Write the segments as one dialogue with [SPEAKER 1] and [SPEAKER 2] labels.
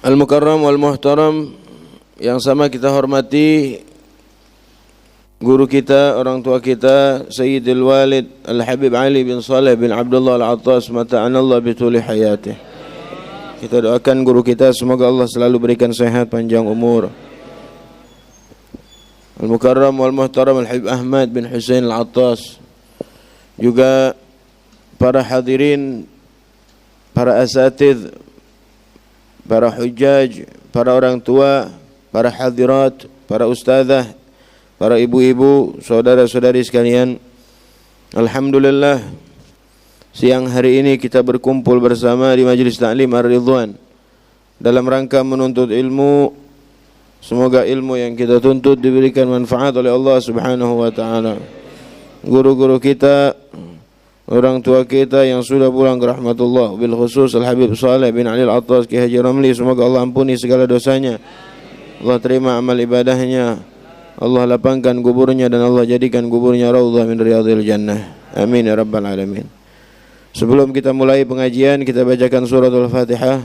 [SPEAKER 1] Al-Mukarram wal Muhtaram, yang sama kita hormati guru kita, orang tua kita, Sayyidil Walid Al-Habib Ali bin Saleh bin Abdullah Al-Attas, mata'anallah bituli hayatih. Kita doakan guru kita semoga Allah selalu berikan sehat panjang umur. Al-Mukarram wal Muhtaram Al-Habib Ahmad bin Hussein Al-Attas, juga para hadirin, para asatidz, para hujjaj, para orang tua, para hadirat, para ustazah, para ibu-ibu, saudara-saudari sekalian. Alhamdulillah, siang hari ini kita berkumpul bersama di Majelis Ta'lim Ar-Ridwan dalam rangka menuntut ilmu. Semoga ilmu yang kita tuntut diberikan manfaat oleh Allah Subhanahu wa taala. Guru-guru kita, orang tua kita yang sudah pulang ke rahmatullah, bil khusus Al-Habib Saleh bin Ali Al-Attas Ki Haji Ramli, semoga Allah ampuni segala dosanya, Allah terima amal ibadahnya, Allah lapangkan kuburnya dan Allah jadikan kuburnya raudhah min riyadhil jannah. Amin ya rabbal alamin. Sebelum kita mulai pengajian, kita bacakan suratul Fatihah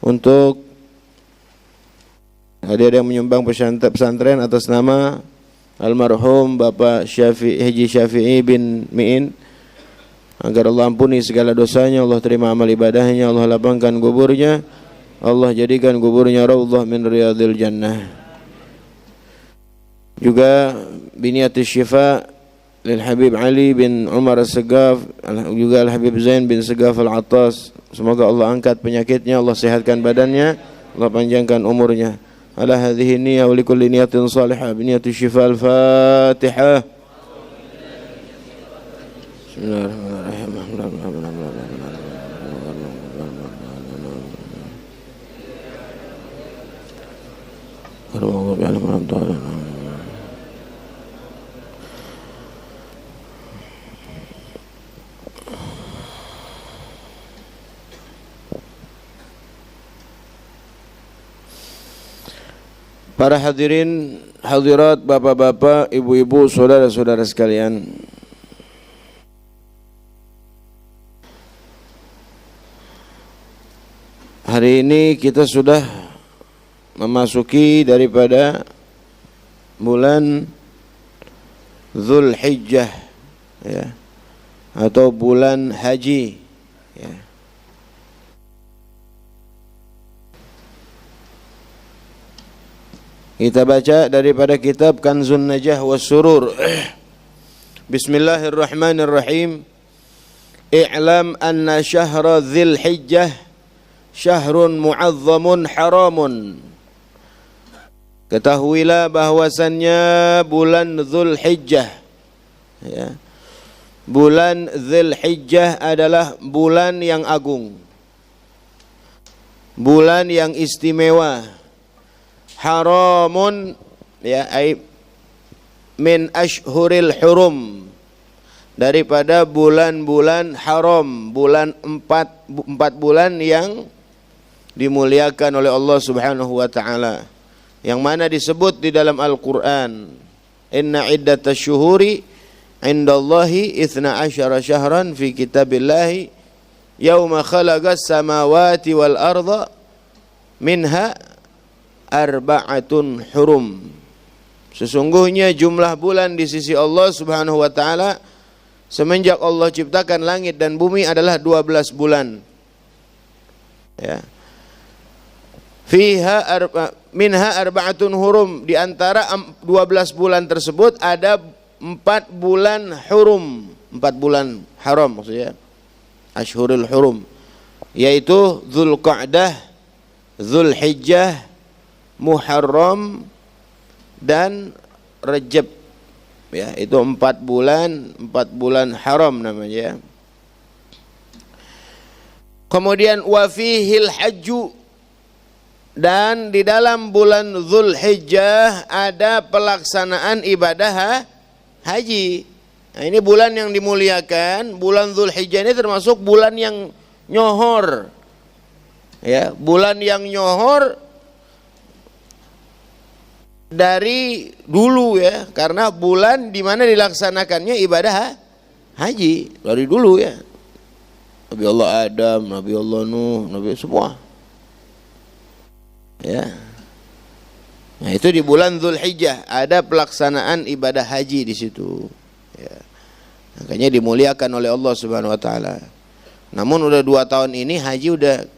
[SPEAKER 1] untuk hadir yang menyumbang pesantren atas nama almarhum Bapak Haji Syafi'i bin Mi'in, agar Allah ampuni segala dosanya, Allah terima amal ibadahnya, Allah lapangkan kuburnya, Allah jadikan kuburnya raudhah min riyadhil jannah. Juga biniatus syifa lil Habib Ali bin Umar As-Segaf, juga Al-Habib Zain bin Segaf Al-Attas, semoga Allah angkat penyakitnya, Allah sehatkan badannya, Allah panjangkan umurnya. Ala hadhihi niyyah wa likulli niyatin salihah biniatus syifa. Al-Fatihah. Bismillahirrahmanirrahim. Para hadirin, hadirat, bapak-bapak, ibu-ibu, saudara-saudara sekalian, hari ini kita sudah memasuki daripada bulan Dzulhijjah, ya, atau bulan haji, ya. Kita baca daripada kitab Kanzun Najah was Surur. Bismillahirrahmanirrahim. I'lam anna syahra Dzulhijjah syahrun mu'azzamun haramun. Ketahuilah bahwasannya bulan Dzulhijjah, ya, bulan Dzulhijjah adalah bulan yang agung, bulan yang istimewa. Haramun, ya, ay min ashhuril hurum, daripada bulan-bulan haram, bulan empat bulan yang dimuliakan oleh Allah Subhanahu wa taala, yang mana disebut di dalam Al-Qur'an, inna iddatash syuhuri indallahi 12 syahran fi kitabillahi yauma khalaqas samawati wal arda minha arba'atun hurum. Sesungguhnya jumlah bulan di sisi Allah Subhanahu wa taala semenjak Allah ciptakan langit dan bumi adalah 12 bulan. Ya. Minha arba'atun hurum, di antara 12 bulan tersebut ada 4 bulan hurum, 4 bulan haram maksudnya, Ashhurul Hurum, yaitu Dzulqa'dah, Dzulhijjah, Muharram dan Rajab, ya, itu 4 bulan haram namanya. Kemudian wa fihil hajju, dan di dalam bulan Dzulhijjah ada pelaksanaan ibadah haji. Nah, ini bulan yang dimuliakan. Bulan Dzulhijjah ini termasuk bulan yang nyohor, ya, bulan yang nyohor dari dulu, ya, karena bulan di mana dilaksanakannya ibadah haji dari dulu, ya. Nabi Allah Adam, Nabi Allah Nuh, Nabi semua. Ya. Nah, itu di bulan Dzulhijjah ada pelaksanaan ibadah haji di situ. Ya. Makanya dimuliakan oleh Allah Subhanahu wa taala. Namun udah 2 tahun ini haji udah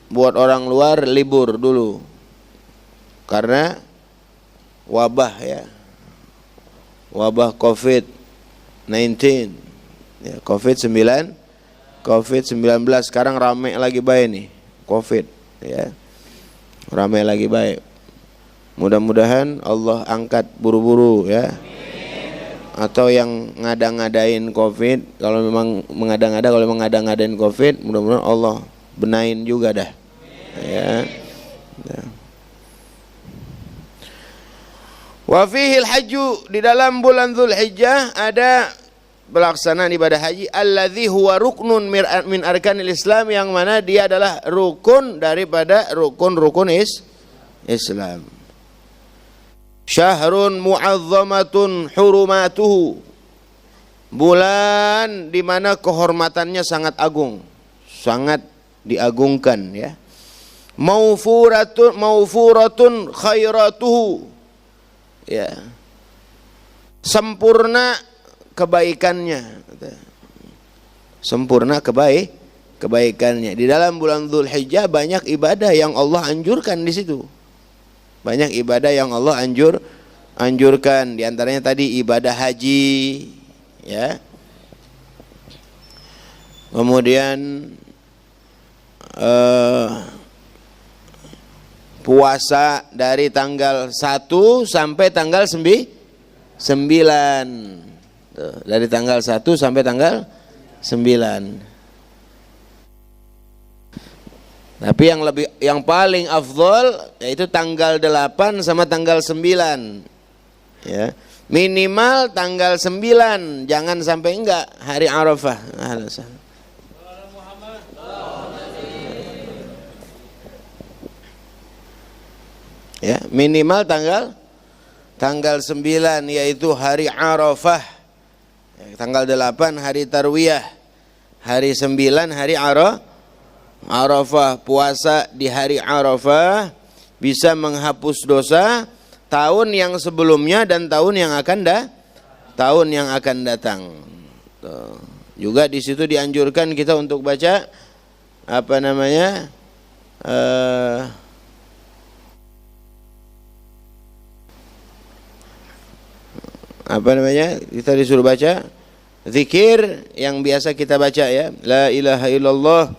[SPEAKER 1] buat orang luar libur dulu. Karena wabah ya. Wabah COVID-19. Ya, COVID-19 sekarang rame lagi baik nih. COVID ya. Rame lagi baik. Mudah-mudahan Allah angkat buru-buru ya. Atau yang ngada-ngadain COVID, kalau memang ngada-ngadain COVID, mudah-mudahan Allah benain juga dah. Ya. Wa fihil hajju, di dalam bulan Dzulhijjah ada pelaksanaan ibadah haji alladzi huwa ruknun min arkanil Islam, yang mana dia adalah rukun daripada rukun-rukun Islam. Syahrun mu'azzamatun hurumatuhu, bulan di mana kehormatannya sangat agung, sangat diagungkan ya. Maufuratun khairatuhu, ya, sempurna kebaikannya, sempurna kebaikannya. Di dalam bulan Dzulhijjah banyak ibadah yang Allah anjurkan di situ. Banyak ibadah yang Allah anjurkan. Di antaranya tadi ibadah haji, ya. Kemudian puasa dari tanggal 1 sampai tanggal 9. Tuh, dari tanggal 1 sampai tanggal 9. Tapi yang paling afdol yaitu tanggal 8 sama tanggal 9. Ya. Minimal tanggal 9, jangan sampai enggak hari Arafah. Ya, minimal tanggal 9 yaitu hari Arafah. Ya, tanggal 8 hari Tarwiyah. Hari 9 hari Arafah. Puasa di hari Arafah bisa menghapus dosa tahun yang sebelumnya dan tahun yang akan datang. Tuh. Juga di situ dianjurkan kita untuk baca kita disuruh baca zikir yang biasa kita baca ya, la ilaha illallah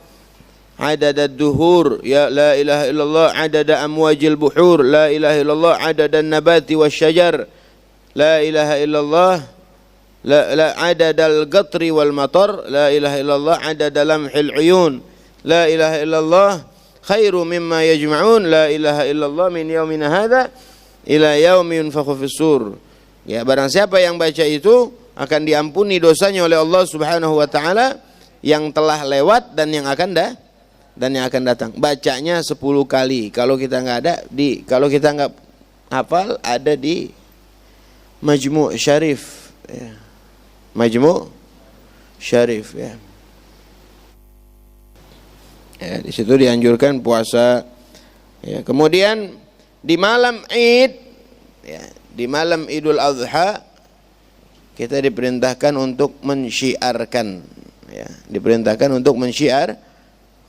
[SPEAKER 1] adada duhur, ya la ilaha illallah adada amwajil buhur, la ilaha illallah adada nabati wasyajar, la ilaha illallah la adada al-qatri wal matar, la ilaha illallah adada lamhil uyun, la ilaha illallah khairu mimma yajma'un, la ilaha illallah min yaumina hadza ila yaumi yunfakhu fis-sur. Ya, barang siapa yang baca itu akan diampuni dosanya oleh Allah Subhanahu wa taala yang telah lewat dan yang akan datang. Bacanya 10 kali. Kalau kita nggak hafal ada di Majmu' Syarif ya. Majmu' Syarif ya. Ya, di situ dianjurkan puasa ya. Kemudian di malam Id ya, di malam Idul Adha kita diperintahkan untuk mensyiarkan ya,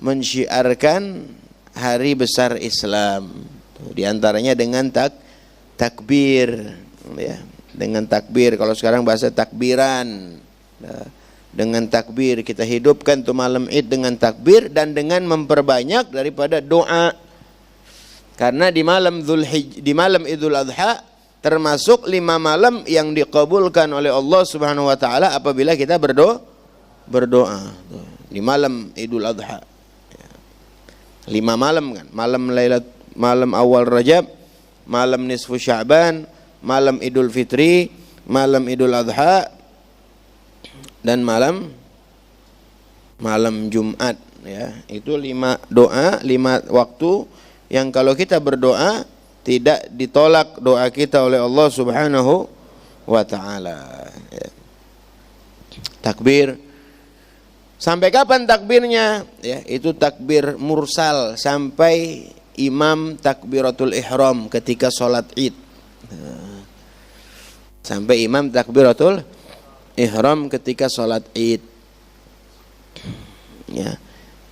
[SPEAKER 1] mensyiarkan hari besar Islam. Di antaranya dengan takbir ya, dengan takbir. Kalau sekarang bahasa takbiran. Nah, dengan takbir kita hidupkan tuh malam Id dengan takbir dan dengan memperbanyak daripada doa. Karena di malam Idul Adha termasuk 5 malam yang dikabulkan oleh Allah Subhanahu wa taala apabila kita berdoa. Di malam Idul Adha. 5 malam kan, malam awal Rajab, malam nisfu Sya'ban, malam Idul Fitri, malam Idul Adha, dan malam Jumat ya. Itu 5 doa, 5 waktu yang kalau kita berdoa tidak ditolak doa kita oleh Allah Subhanahu wa taala ya. Takbir Sampai kapan takbirnya? Ya, itu takbir mursal sampai imam takbiratul ihram ketika sholat id. Sampai imam takbiratul ihram ketika sholat id. Ya.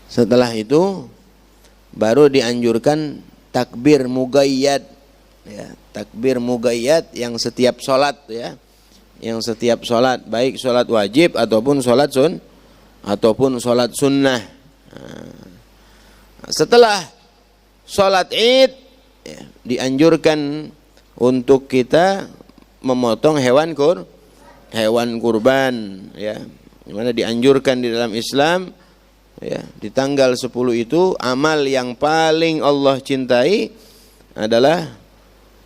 [SPEAKER 1] Setelah itu baru dianjurkan takbir mugayyad. Ya, takbir mugayyad yang setiap sholat, ya, yang setiap sholat, baik sholat wajib ataupun sholat sunnah. Setelah sholat id, ya, dianjurkan untuk kita memotong hewan kurban, ya, dimana dianjurkan di dalam Islam, ya, di tanggal 10 itu amal yang paling Allah cintai adalah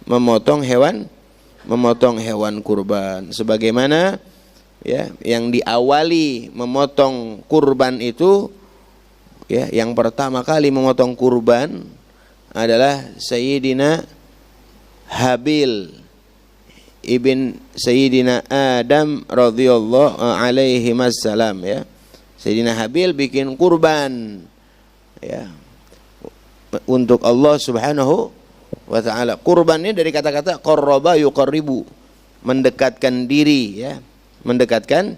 [SPEAKER 1] memotong hewan kurban. Sebagaimana, ya, yang diawali memotong kurban itu, ya, yang pertama kali memotong kurban adalah Sayyidina Habil ibn Sayyidina Adam radhiyallahu alaihi wassalam, ya. Sayyidina Habil bikin kurban, ya, untuk Allah Subhanahu wa ta'ala. Kurban ini dari kata-kata qarraba yuqarribu, mendekatkan diri, ya, mendekatkan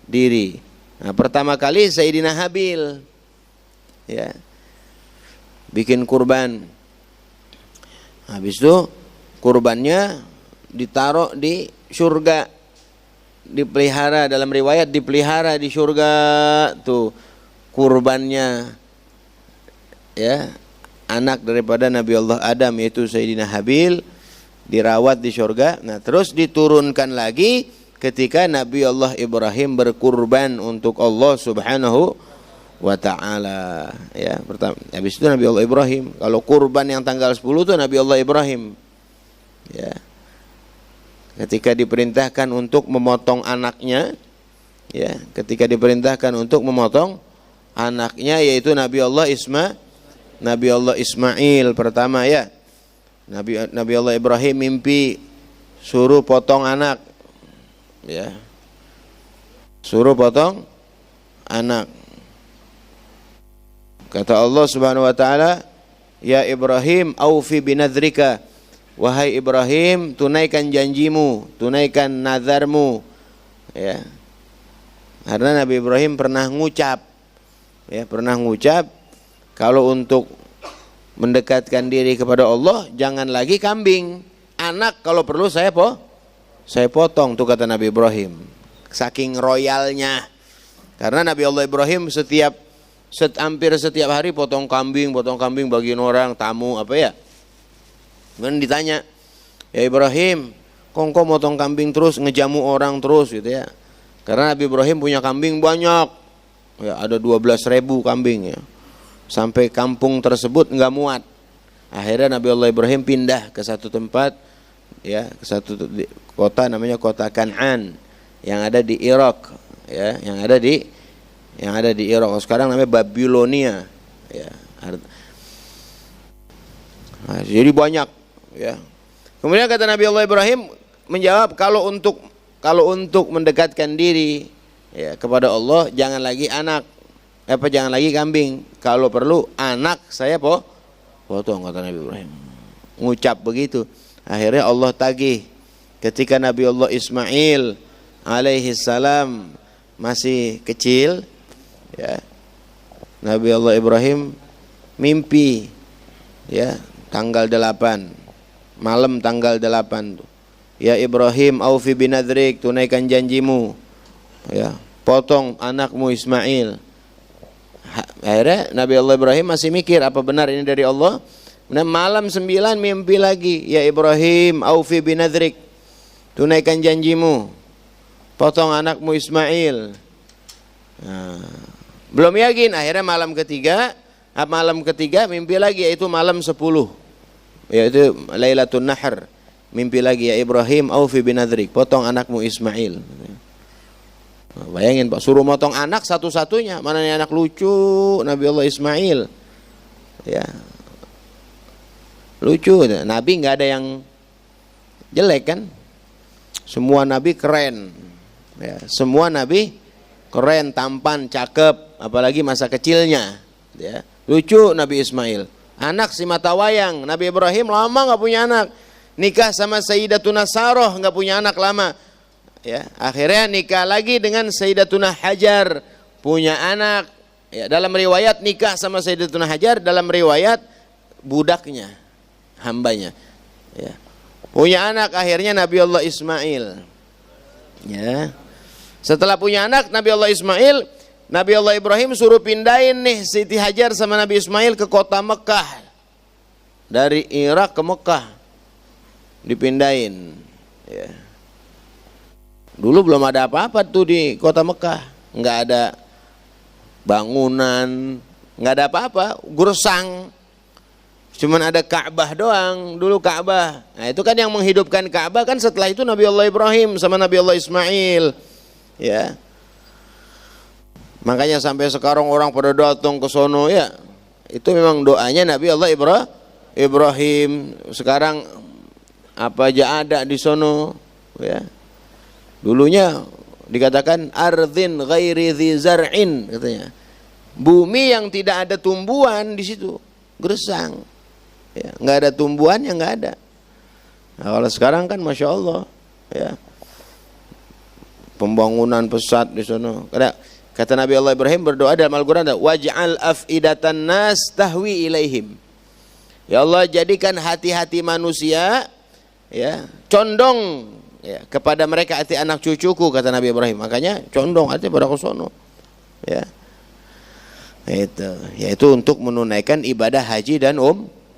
[SPEAKER 1] diri. Nah, pertama kali Sayyidina Habil, ya, bikin kurban. Habis itu kurbannya ditaruh di surga, dipelihara, dalam riwayat dipelihara di surga tuh kurbannya, ya, anak daripada Nabi Allah Adam yaitu Sayyidina Habil dirawat di surga. Nah, terus diturunkan lagi ketika Nabi Allah Ibrahim berkurban untuk Allah Subhanahu wa ta'ala, ya. Pertama, habis itu Nabi Allah Ibrahim. Kalau kurban yang tanggal 10 itu Nabi Allah Ibrahim, ya, ketika diperintahkan untuk memotong anaknya, ya, ketika diperintahkan untuk memotong anaknya yaitu Nabi Allah Ismail pertama, ya. Nabi Allah Ibrahim mimpi suruh potong anak, ya, suruh potong anak. Kata Allah Subhanahu wa ta'ala, ya Ibrahim aufi binadrika, wahai Ibrahim, tunaikan janjimu, tunaikan nazarmu, ya. Karena Nabi Ibrahim pernah ngucap, ya, pernah ngucap kalau untuk mendekatkan diri kepada Allah jangan lagi kambing, anak kalau perlu saya potong, tuh kata Nabi Ibrahim. Saking royalnya. Karena Nabi Allah Ibrahim hampir setiap hari potong kambing bagiin orang, tamu, apa ya. Kemudian ditanya, ya Ibrahim, kok motong kambing terus, ngejamu orang terus, gitu, ya. Karena Nabi Ibrahim punya kambing banyak, ya, ada 12.000 kambing, ya. Sampai kampung tersebut nggak muat. Akhirnya Nabi Allah Ibrahim pindah ke satu tempat, ya, ke satu kota namanya kota Kan'an yang ada di Irak, ya, yang ada di Irak. Sekarang namanya Babilonia, ya. Nah, jadi banyak, ya. Kemudian kata Nabi Allah Ibrahim menjawab, kalau untuk mendekatkan diri, ya, kepada Allah jangan lagi jangan lagi kambing, kalau perlu anak saya potong, kata Nabi Ibrahim. Ngucap begitu. Akhirnya Allah tagih ketika Nabi Allah Ismail alaihi salam masih kecil, ya. Nabi Allah Ibrahim mimpi, ya, tanggal 8, malam tanggal 8 tuh. Ya Ibrahim aufi binadrik, tunaikan janjimu, ya, potong anakmu Ismail. Akhirnya Nabi Allah Ibrahim masih mikir apa benar ini dari Allah. Nah, malam 9 mimpi lagi, ya Ibrahim aufi binadrik, tunaikan janjimu, potong anakmu Ismail. Nah, belum yakin. Akhirnya malam ketiga mimpi lagi, yaitu malam 10, yaitu Lailatul Nahr. Mimpi lagi, ya Ibrahim aufi binadrik, potong anakmu Ismail. Nah, bayangin Pak, suruh motong anak satu-satunya, mana nih anak lucu Nabi Allah Ismail, ya, lucu. Nabi nggak ada yang jelek kan, semua nabi keren, ya, semua nabi keren, tampan, cakep, apalagi masa kecilnya, ya. Lucu Nabi Ismail. Anak si mata wayang. Nabi Ibrahim lama nggak punya anak. Nikah sama Sayyidatuna Saroh, nggak punya anak lama. Ya, akhirnya nikah lagi dengan Sayyidatuna Hajar, punya anak. Ya, dalam riwayat nikah sama Sayyidatuna Hajar, dalam riwayat budaknya, hambanya. Ya. Punya anak, akhirnya Nabi Allah Ismail. Ya. Setelah punya anak Nabi Allah Ismail, Nabi Allah Ibrahim suruh pindahin nih Siti Hajar sama Nabi Ismail ke kota Mekah. Dari Irak ke Mekah dipindahin. Ya. Dulu belum ada apa-apa tuh di kota Mekah, nggak ada bangunan, nggak ada apa-apa, gersang. Cuman ada Ka'bah doang, dulu Ka'bah. Nah itu kan yang menghidupkan Ka'bah kan setelah itu Nabi Allah Ibrahim sama Nabi Allah Ismail. Ya, makanya sampai sekarang orang pada datang ke sono, ya itu memang doanya Nabi Allah Ibrahim. Sekarang apa aja ada di sono, ya. Dulunya dikatakan ardhin ghairi dzi zar'in, katanya bumi yang tidak ada tumbuhan di situ, gersang, ya, nggak ada tumbuhannya, nggak ada. Nah, kalau sekarang kan masya Allah, ya, pembangunan pesat di sana. Kata Nabi Allah Ibrahim berdoa dalam Al-Quran, waj'al af'idatan nas tahwi ilaihim. Ya Allah, jadikan hati-hati manusia, ya, condong, ya, kepada mereka, hati anak cucuku, kata Nabi Ibrahim. Makanya condong hati pada ke sono. Ya. Itu, yaitu untuk menunaikan ibadah haji dan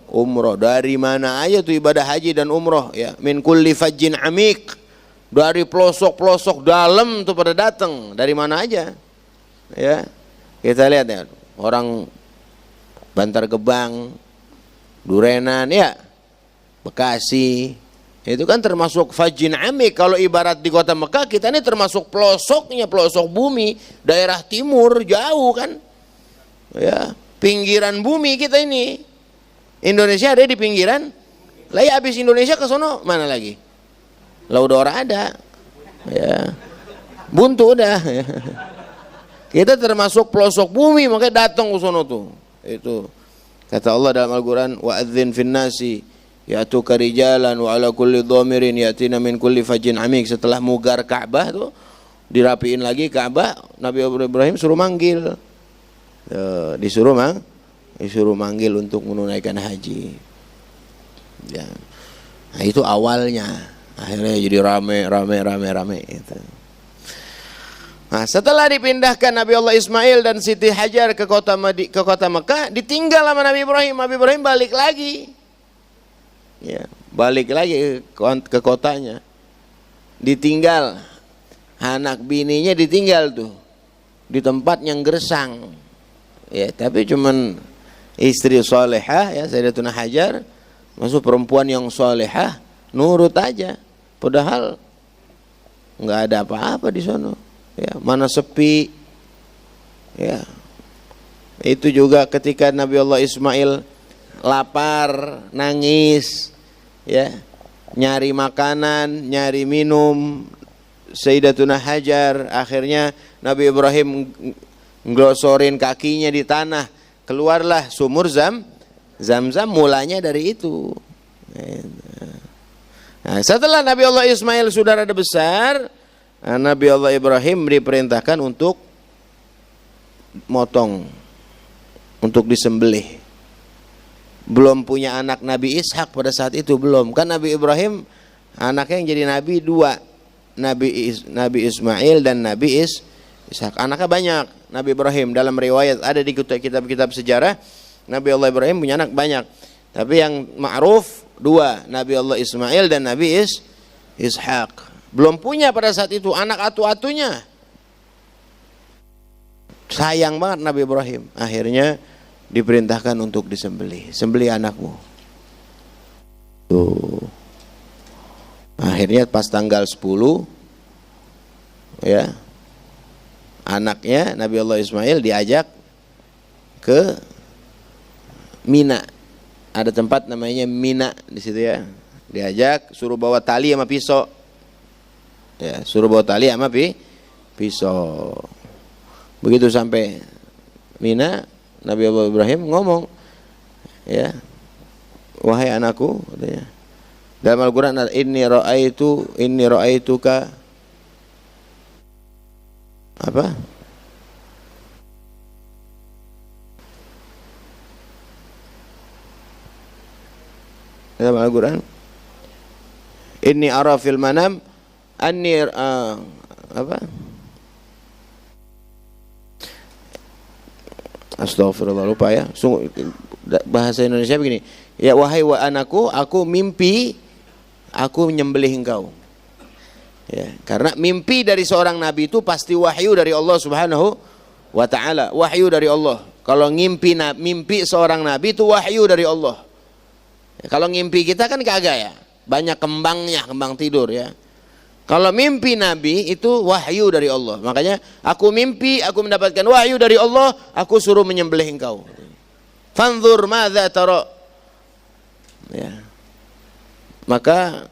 [SPEAKER 1] umroh. Dari mana aja tuh ibadah haji dan umroh, ya, min kulli fajjin amik. Dari pelosok-pelosok dalam tuh pada datang, dari mana aja, ya. Kita lihat ya, orang Bantar Gebang, Durenan, ya, Bekasi, itu kan termasuk fajin amik. Kalau ibarat di kota Mekah, kita ini termasuk pelosoknya, pelosok bumi, daerah timur, jauh kan, ya, pinggiran bumi kita ini. Indonesia ada di pinggiran, lah ya, habis Indonesia ke sono mana lagi? Laut Ora ada, ya, buntu udah. Ya. Kita termasuk pelosok bumi, makanya datang ke sono tuh. Itu kata Allah dalam Al-Quran, wa'adzin fin nasi ya'tuka rijalan wa ala kulli dhamirin ya'tina min kulli fajin amik. Setelah mugar Ka'bah tuh, dirapiin lagi Ka'bah, Nabi Ibrahim suruh manggil, disuruh manggil untuk menunaikan haji. Ya. Nah, itu awalnya. Akhirnya jadi rame itu. Nah, setelah dipindahkan Nabi Allah Ismail dan Siti Hajar ke kota Mekah, ditinggal sama Nabi Ibrahim. Nabi Ibrahim balik lagi, ya, balik lagi ke kotanya. Ditinggal, anak bininya ditinggal tuh di tempat yang gersang, ya, tapi cuman istri solehah, ya, Sayyidatuna Hajar, maksud perempuan yang solehah, nurut aja. Padahal nggak ada apa-apa di sono, ya, mana sepi, ya. Itu juga ketika Nabi Allah Ismail lapar, nangis, ya, nyari makanan, nyari minum, Sayyidatuna Hajar, akhirnya Nabi Ibrahim nglosorin kakinya di tanah, keluarlah sumur Zam-Zam, mulanya dari itu. Nah, setelah Nabi Allah Ismail sudah rada besar, Nabi Allah Ibrahim diperintahkan untuk motong, untuk disembelih. Belum punya anak Nabi Ishak pada saat itu, belum. Kan Nabi Ibrahim anaknya yang jadi nabi dua, Nabi Ismail dan Nabi Ishak. Anaknya banyak Nabi Ibrahim. Dalam riwayat ada di kitab-kitab sejarah, Nabi Allah Ibrahim punya anak banyak. Tapi yang ma'ruf dua, Nabi Allah Ismail dan Nabi Ishak. Belum punya pada saat itu anak atu-atunya. Sayang banget Nabi Ibrahim. Akhirnya diperintahkan untuk disembelih. Sembelih anakmu. Tuh. Akhirnya pas tanggal 10, ya, anaknya Nabi Allah Ismail diajak ke Mina. Ada tempat namanya Mina di situ, ya. Diajak, suruh bawa tali sama pisau. Ya, suruh bawa tali sama pisau. Begitu sampai Mina, Nabi Allah Ibrahim ngomong, ya, wahai anakku, katanya. Dalam Al-Quran, inni ra'aituka apa? Dalam Al-Quran, inni ara fil manam anni apa? Astagfirullah, lupa ya. Bahasa Indonesia begini. Ya wahai anakku, aku mimpi aku menyembelih engkau. Ya, karena mimpi dari seorang nabi itu pasti wahyu dari Allah Subhanahu wa taala, wahyu dari Allah. Kalau mimpi seorang nabi itu wahyu dari Allah. Ya, kalau mimpi kita kan kagak ya. Banyak kembangnya, kembang tidur ya. Kalau mimpi Nabi itu wahyu dari Allah. Makanya aku mimpi, aku mendapatkan wahyu dari Allah, aku suruh menyembelih engkau. Fanzur madza tara. Ya. Maka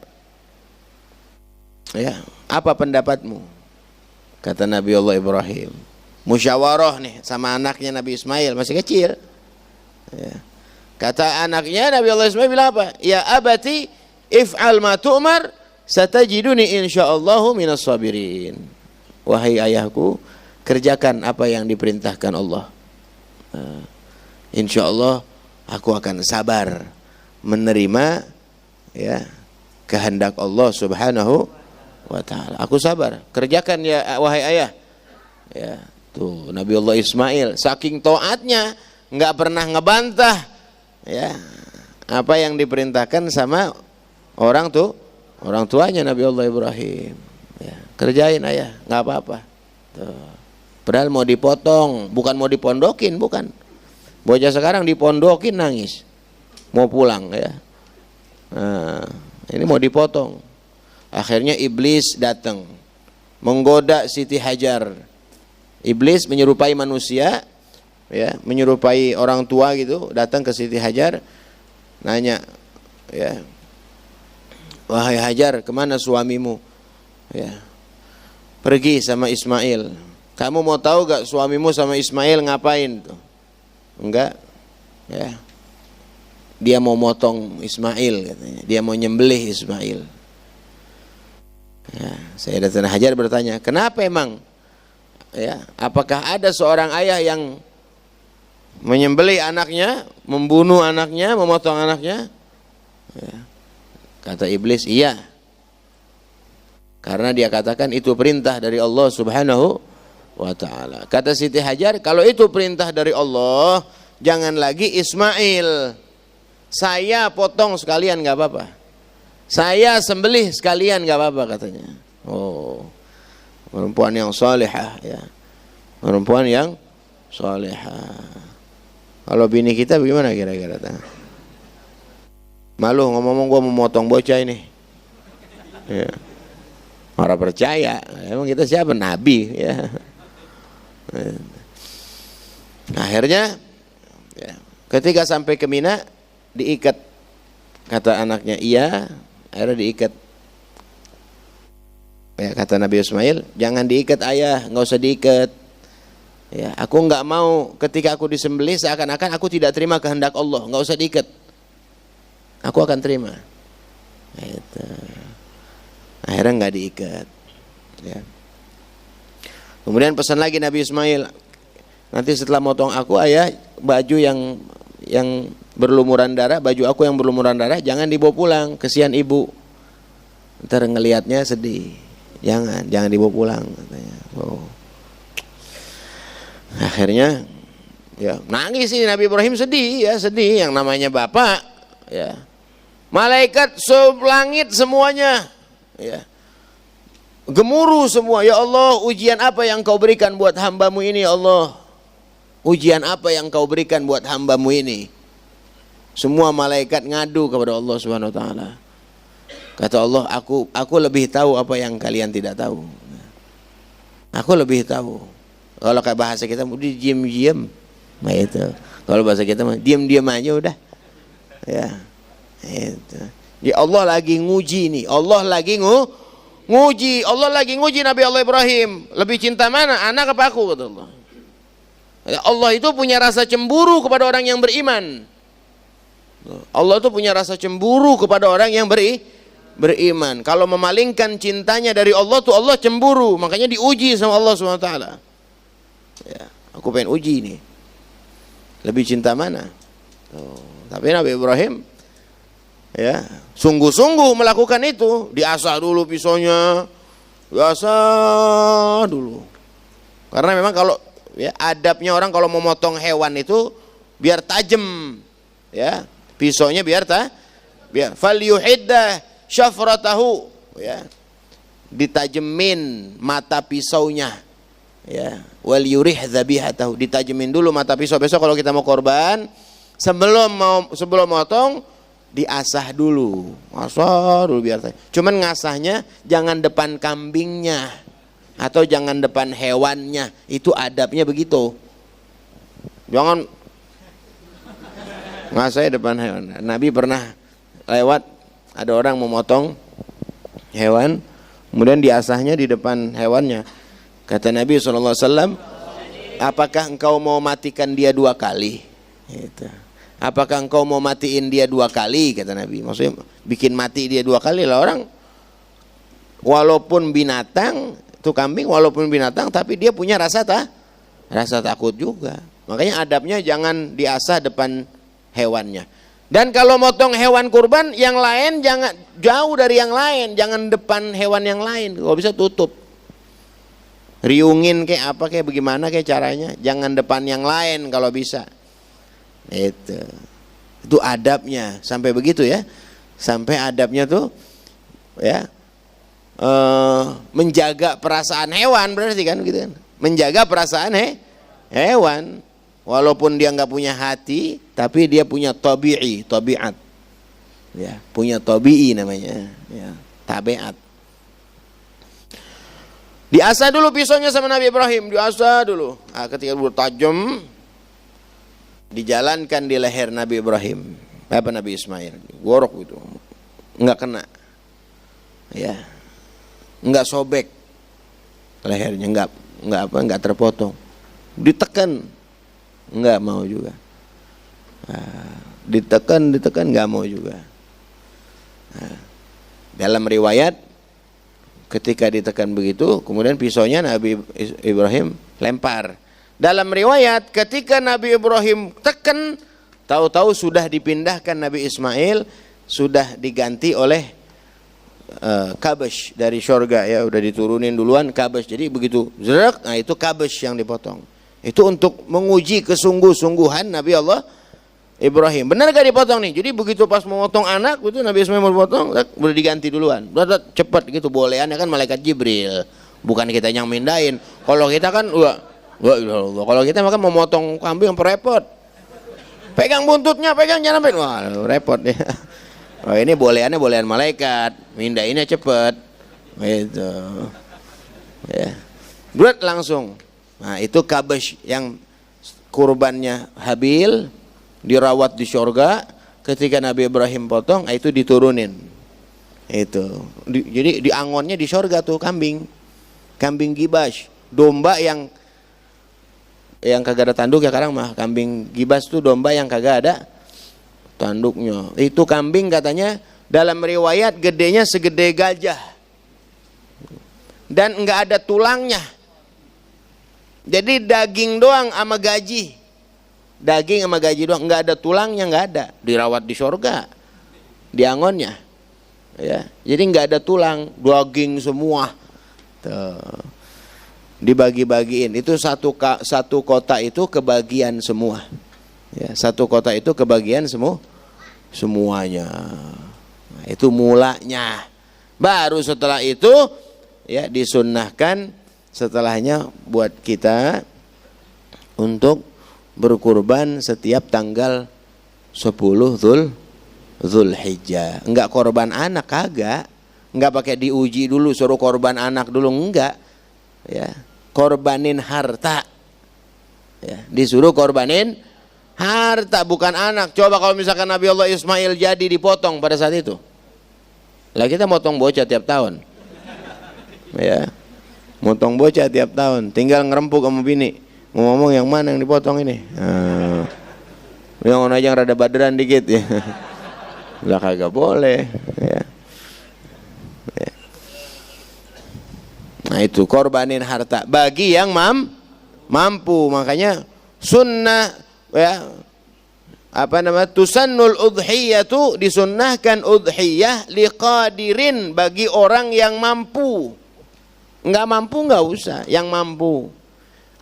[SPEAKER 1] ya, apa pendapatmu? Kata Nabi Allah Ibrahim. Musyawarah nih sama anaknya Nabi Ismail, masih kecil. Ya. Kata anaknya Nabi Allah Ismail bilang apa? Ya abati if'al ma tu'mar satajiduni insyaallahu minas sabirin. Wahai ayahku, kerjakan apa yang diperintahkan Allah. Insyaallah aku akan sabar menerima ya kehendak Allah Subhanahu wa taala. Aku sabar, kerjakan ya wahai ayah. Ya, tuh Nabi Allah Ismail saking taatnya enggak pernah ngebantah ya apa yang diperintahkan sama orang tuanya Nabi Allah Ibrahim. Ya, kerjain ayah, nggak apa-apa. Padahal mau dipotong, bukan mau dipondokin, bukan. Bocah sekarang dipondokin nangis, mau pulang ya. Nah, ini mau dipotong. Akhirnya iblis datang, menggoda Siti Hajar. Iblis menyerupai manusia, ya, menyerupai orang tua gitu, datang ke Siti Hajar, nanya, ya. Wahai Hajar, kemana suamimu? Ya, pergi sama Ismail. Kamu mau tahu gak suamimu sama Ismail ngapain? Tuh? Enggak. Ya, dia mau motong Ismail katanya. Dia mau nyembelih Ismail. Ya, Sayyidatina Hajar bertanya, kenapa emang? Ya, apakah ada seorang ayah yang menyembelih anaknya, membunuh anaknya, memotong anaknya? Ya. Kata iblis, iya. Karena dia katakan itu perintah dari Allah Subhanahu wa taala. Kata Siti Hajar, kalau itu perintah dari Allah, jangan lagi Ismail. Saya potong sekalian enggak apa-apa. Saya sembelih sekalian enggak apa-apa katanya. Oh. Perempuan yang salihah ya. Perempuan yang salihah. Kalau bini kita bagaimana kira-kira? Malu ngomong-ngomong gua mau motong bocah ini. Ya. Orang percaya, emang kita siapa? Nabi ya. Akhirnya ya, ketika sampai ke Mina diikat, kata anaknya iya, akhirnya diikat. Ya, kata Nabi Ismail, jangan diikat ayah, nggak usah diikat. Ya, aku nggak mau ketika aku disembelih seakan-akan aku tidak terima kehendak Allah, nggak usah diikat. Aku akan terima. Itu. Akhirnya nggak diikat. Ya. Kemudian pesan lagi Nabi Ismail, nanti setelah motong aku ayah, baju yang berlumuran darah, baju aku yang berlumuran darah jangan dibawa pulang, kesian ibu. Ntar ngelihatnya sedih. Jangan dibawa pulang katanya. Oh. Akhirnya ya nangis sih Nabi Ibrahim, sedih ya, sedih, yang namanya bapak ya. Malaikat langit semuanya ya gemuruh semua. Ya Allah, ujian apa yang kau berikan buat hambamu ini ya Allah? Ujian apa yang kau berikan buat hambamu ini? Semua malaikat ngadu kepada Allah Subhanahu wa taala. Kata Allah, aku lebih tahu apa yang kalian tidak tahu. Aku lebih tahu. Kalau kayak bahasa kita mau diam-diam, nah itu. Kalau bahasa kita mah diam-diam aja udah. Ya. Itu. Ya Allah lagi nguji nih. Allah lagi nguji. Allah lagi nguji Nabi Allah Ibrahim. Lebih cinta mana? Anak apa aku? Kata Allah. Allah itu punya rasa cemburu kepada orang yang beriman. Allah itu punya rasa cemburu kepada orang yang beriman. Kalau memalingkan cintanya dari Allah tuh Allah cemburu. Makanya diuji sama Allah SWT. Ya, aku pengen uji nih. Lebih cinta mana? Tapi Nabi Ibrahim ya sungguh-sungguh melakukan itu. Diasah dulu pisaunya. Diasah dulu. Karena memang kalau ya adabnya orang kalau memotong hewan itu biar tajam, ya pisaunya biar falyuhidda syafratahu, ya ditajemin mata pisaunya, ya wal yurih dzabihatahu, ditajemin dulu mata pisau. Besok kalau kita mau korban sebelum motong diasah dulu, asah dulu biar tajam. Cuman ngasahnya jangan depan kambingnya atau jangan depan hewannya, itu adabnya begitu. Jangan ngasih depan hewan. Nabi pernah lewat, ada orang memotong hewan, kemudian diasahnya di depan hewannya. Kata Nabi SAW, apakah engkau mau matikan dia 2 kali? Gitu. Apakah engkau mau matiin dia 2 kali? Kata Nabi. Maksudnya bikin mati dia 2 kali lah. Orang walaupun binatang, itu kambing walaupun binatang tapi dia punya rasa takut juga. Makanya adabnya jangan diasah depan hewannya. Dan kalau motong hewan kurban yang lain jangan jauh dari yang lain, jangan depan hewan yang lain. Kalau bisa tutup. Riungin kayak apa kayak bagaimana kayak caranya, jangan depan yang lain kalau bisa. Itu adabnya sampai begitu ya. Sampai adabnya tuh ya menjaga perasaan hewan, berarti kan gitu kan, menjaga perasaan hewan walaupun dia nggak punya hati tapi dia punya tabiat, ya punya tabi'i namanya, ya tabiat. Diasah dulu pisaunya sama Nabi Ibrahim, diasah dulu. Ketika tajam dijalankan di leher Nabi Ibrahim, Nabi Ismail, gorok itu nggak kena, ya nggak sobek lehernya, nggak terpotong. Ditekan nggak mau juga, ditekan nggak mau juga. Dalam riwayat ketika ditekan begitu kemudian pisaunya Nabi Ibrahim lempar. Dalam riwayat ketika Nabi Ibrahim tekan, tahu-tahu sudah dipindahkan Nabi Ismail, sudah diganti oleh kabash dari syurga, ya udah diturunin duluan kabash. Jadi begitu zerak, nah itu kabash yang dipotong. Itu untuk menguji kesungguh-sungguhan Nabi Allah Ibrahim. Benar gak dipotong nih? Jadi begitu pas memotong anak itu Nabi Ismail mau potong, udah diganti duluan. Udah cepat gitu, bolehannya kan malaikat Jibril, bukan kita yang mindahin. Kalau kita kan kalau kita makan memotong kambing yang repot. Pegang buntutnya, pegang jangan sampai, wah repot ya. Oh, ini bolehannya bolehan malaikat, mindainnya cepet, gitu, ya, buat langsung. Nah itu kabash yang kurbannya Habil dirawat di surga. Ketika Nabi Ibrahim potong, itu diturunin. Itu, jadi diangonnya di surga tuh kambing gibas, domba yang kagak ada tanduk ya sekarang mah. Kambing gibas tuh domba yang kagak ada tanduknya. Itu kambing katanya dalam riwayat gedenya segede gajah dan enggak ada tulangnya. Jadi daging doang sama gaji. Daging sama gaji doang, enggak ada tulangnya, enggak ada. Dirawat di surga. Diangonnya. Ya. Jadi enggak ada tulang, daging semua. Tuh. Dibagi-bagiin. Itu satu kota itu kebagian semua. Ya, satu kota itu kebagian semuanya. Nah, itu mulanya. Baru setelah itu ya disunnahkan setelahnya buat kita untuk berkurban setiap tanggal 10 Zulhijjah. Enggak korban anak, kagak. Enggak pakai diuji dulu suruh korban anak dulu, enggak. Ya, korbanin harta. Ya, disuruh korbanin harta, bukan anak. Coba kalau misalkan Nabi Allah Ismail jadi dipotong pada saat itu. Lah kita motong bocah tiap tahun. Ya. Motong bocah tiap tahun, tinggal ngerempuk sama bini. Ngomong yang mana yang dipotong ini? Yang ono aja yang rada baderan dikit ya. Lah kagak boleh ya. Ya. Nah itu korbanin harta bagi yang mampu. Makanya sunnah ya, apa namanya, tusannul udhiyatu, disunnahkan udhiyah liqadirin, bagi orang yang mampu. Enggak mampu enggak usah, yang mampu.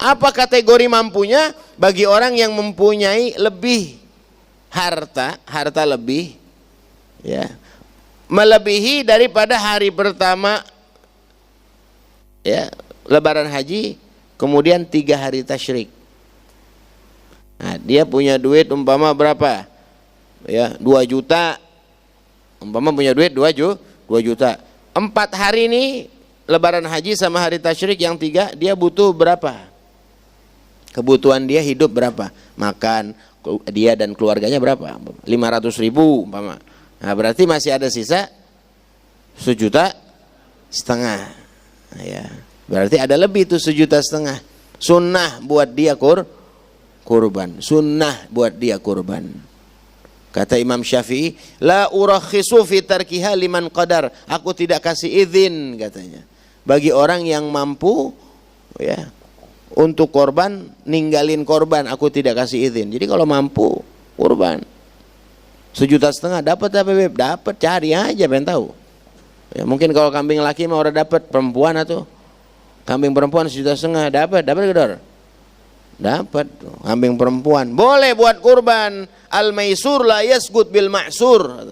[SPEAKER 1] Apa kategori mampunya? Bagi orang yang mempunyai lebih harta lebih ya, melebihi daripada hari pertama ya lebaran haji, kemudian 3 hari tasyrik. Nah, dia punya duit umpama berapa? Ya, 2 juta. Umpama punya duit 2 juta. 4 hari ini lebaran haji sama hari tasyrik yang 3, dia butuh berapa? Kebutuhan dia hidup berapa? Makan, dia dan keluarganya berapa? 500.000 umpama. Nah, berarti masih ada sisa 1,5 juta. Ya. Berarti ada lebih tuh 1,5 juta. Sunnah buat dia kurban. Sunnah buat dia kurban. Kata Imam Syafi'i, la urakhisu fi tarkiha liman qadar. Aku tidak kasih izin katanya bagi orang yang mampu ya untuk korban, ninggalin korban, aku tidak kasih izin. Jadi kalau mampu kurban 1,5 juta dapat apa Beb? Dapat, cari aja pengen tahu. Ya, mungkin kalau kambing laki mah orang dapat, perempuan atau kambing perempuan 1,5 juta dapat gedor. Dapat kambing perempuan. Boleh buat kurban. Al-maisur la yasgut bil ma'sur.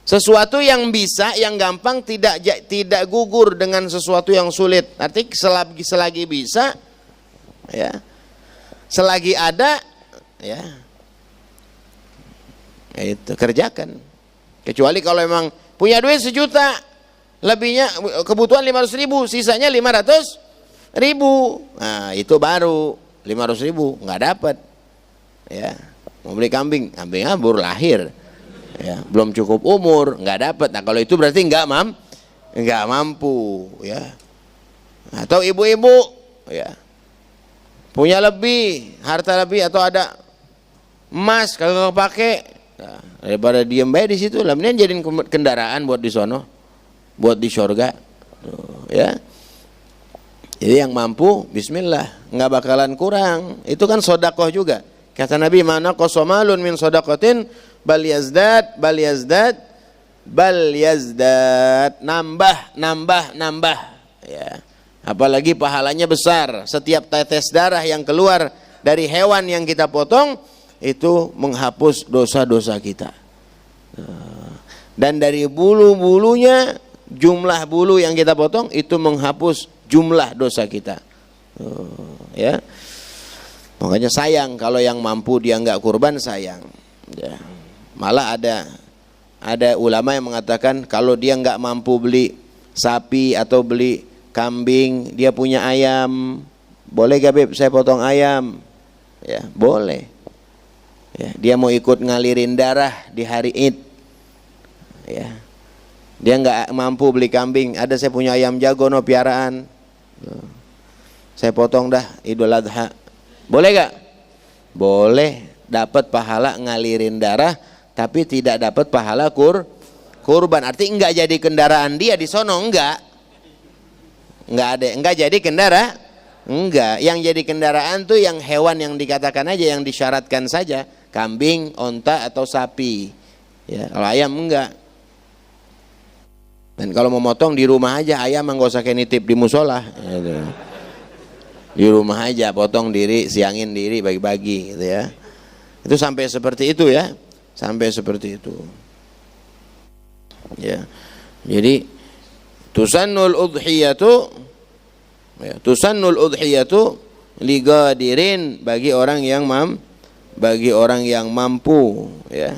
[SPEAKER 1] Sesuatu yang bisa, yang gampang, tidak gugur dengan sesuatu yang sulit. Artinya selagi bisa ya, selagi ada ya, itu kerjakan. Kecuali kalau memang punya duit 1 juta, lebihnya kebutuhan 500.000, sisanya 500.000, nah itu baru 500.000 nggak dapat ya. Mau beli kambingnya baru lahir ya, belum cukup umur, nggak dapat. Nah kalau itu berarti nggak mampu ya. Atau ibu-ibu ya punya lebih, harta lebih, atau ada emas kagak pakai, nah, daripada diem baik di situ, lah mending jadiin kendaraan buat di sono, buat di surga ya. Jadi yang mampu bismillah, nggak bakalan kurang. Itu kan sodakoh juga. Kata Nabi, mana qasamalun min sodakotin bal yazdad nambah ya. Apalagi pahalanya besar. Setiap tetes darah yang keluar dari hewan yang kita potong itu menghapus dosa-dosa kita. Dan dari bulu-bulunya, jumlah bulu yang kita potong itu menghapus jumlah dosa kita. Ya. Makanya sayang kalau yang mampu dia enggak kurban, sayang. Ya. Malah ada ulama yang mengatakan kalau dia enggak mampu beli sapi atau beli kambing, dia punya ayam, boleh gak Beb saya potong ayam? Ya, boleh. Ya, dia mau ikut ngalirin darah di hari Id. Ya. Dia nggak mampu beli kambing, ada saya punya ayam jagono piaraan. Saya potong dah Idul Adha. Boleh gak? Boleh, dapat pahala ngalirin darah tapi tidak dapat pahala kurban. Artinya enggak jadi kendaraan dia di sono, enggak jadi enggak. Yang jadi kendaraan tuh yang hewan yang dikatakan aja, yang disyaratkan saja, kambing, onta atau sapi. Ya, kalau ayam enggak. Dan kalau mau motong di rumah aja, ayam enggak usah kayak nitip di musola. Di rumah aja, potong diri, siangin diri, bagi-bagi gitu ya. Itu sampai seperti itu ya. Sampai seperti itu. Ya. Jadi tusannul udhiyatu ligadirin, bagi orang yang mampu ya.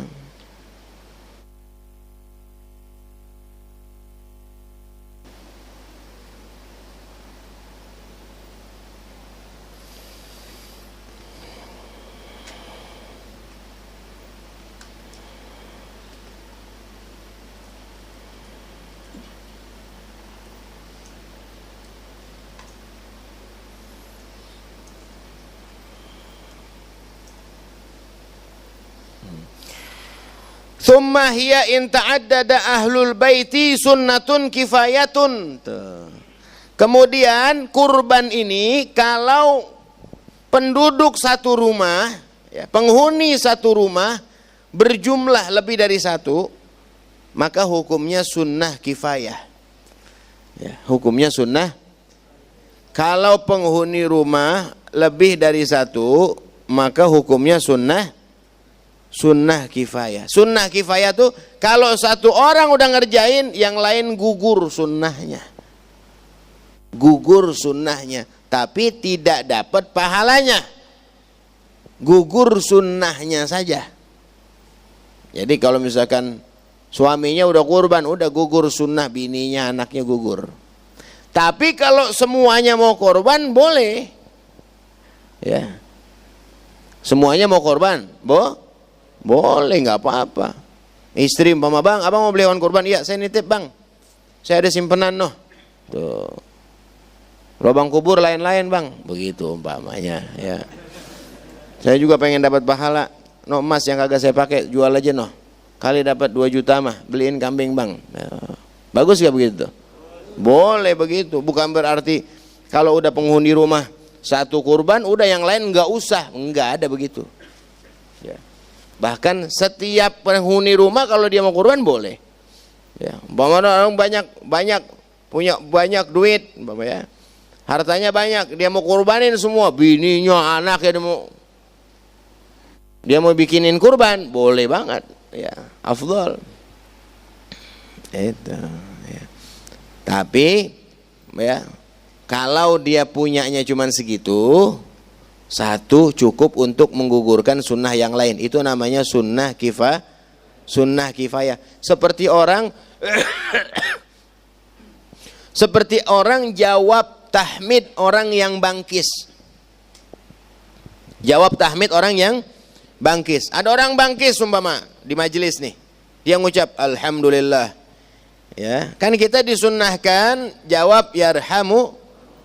[SPEAKER 1] Tsumma hiya in ta'addada ahlul baiti sunnatun kifayatun. Kemudian kurban ini kalau penduduk satu rumah, ya, penghuni satu rumah berjumlah lebih dari satu, maka hukumnya sunnah kifayah. Ya, hukumnya sunnah. Kalau penghuni rumah lebih dari satu, maka hukumnya sunnah kifayah. Sunnah kifayah tuh kalau satu orang udah ngerjain, yang lain gugur sunnahnya. Gugur sunnahnya, tapi tidak dapat pahalanya. Gugur sunnahnya saja. Jadi kalau misalkan suaminya udah kurban, udah gugur sunnah bininya, anaknya gugur. Tapi kalau semuanya mau korban boleh, ya. Semuanya mau korban, boleh, nggak apa-apa. Istri umpama, bang, abang mau beli hewan kurban? Iya, saya nitip bang. Saya ada simpenan noh. Tuh, lubang kubur lain-lain bang, begitu umpamanya. Ya. Saya juga pengen dapat pahala. No emas yang kagak saya pakai, jual aja noh. Kali dapat 2 juta mah, beliin kambing bang. Ya. Bagus gak begitu? Boleh begitu, bukan berarti kalau udah penghuni rumah satu kurban, udah yang lain nggak usah, nggak ada begitu. Ya. Bahkan setiap penghuni rumah kalau dia mau kurban boleh. Ya, orang banyak punya banyak duit, bapak ya, hartanya banyak, dia mau kurbanin semua, bininya, anaknya dia mau bikinin kurban, boleh banget, ya, afdal. Itu. Tapi ya, kalau dia punyanya cuma segitu, satu cukup untuk menggugurkan sunnah yang lain. Itu namanya sunnah kifayah. Seperti orang jawab tahmid orang yang bangkis. Jawab tahmid orang yang bangkis. Ada orang bangkis umpama di majelis nih, dia ngucap alhamdulillah. Ya, kan kita disunnahkan jawab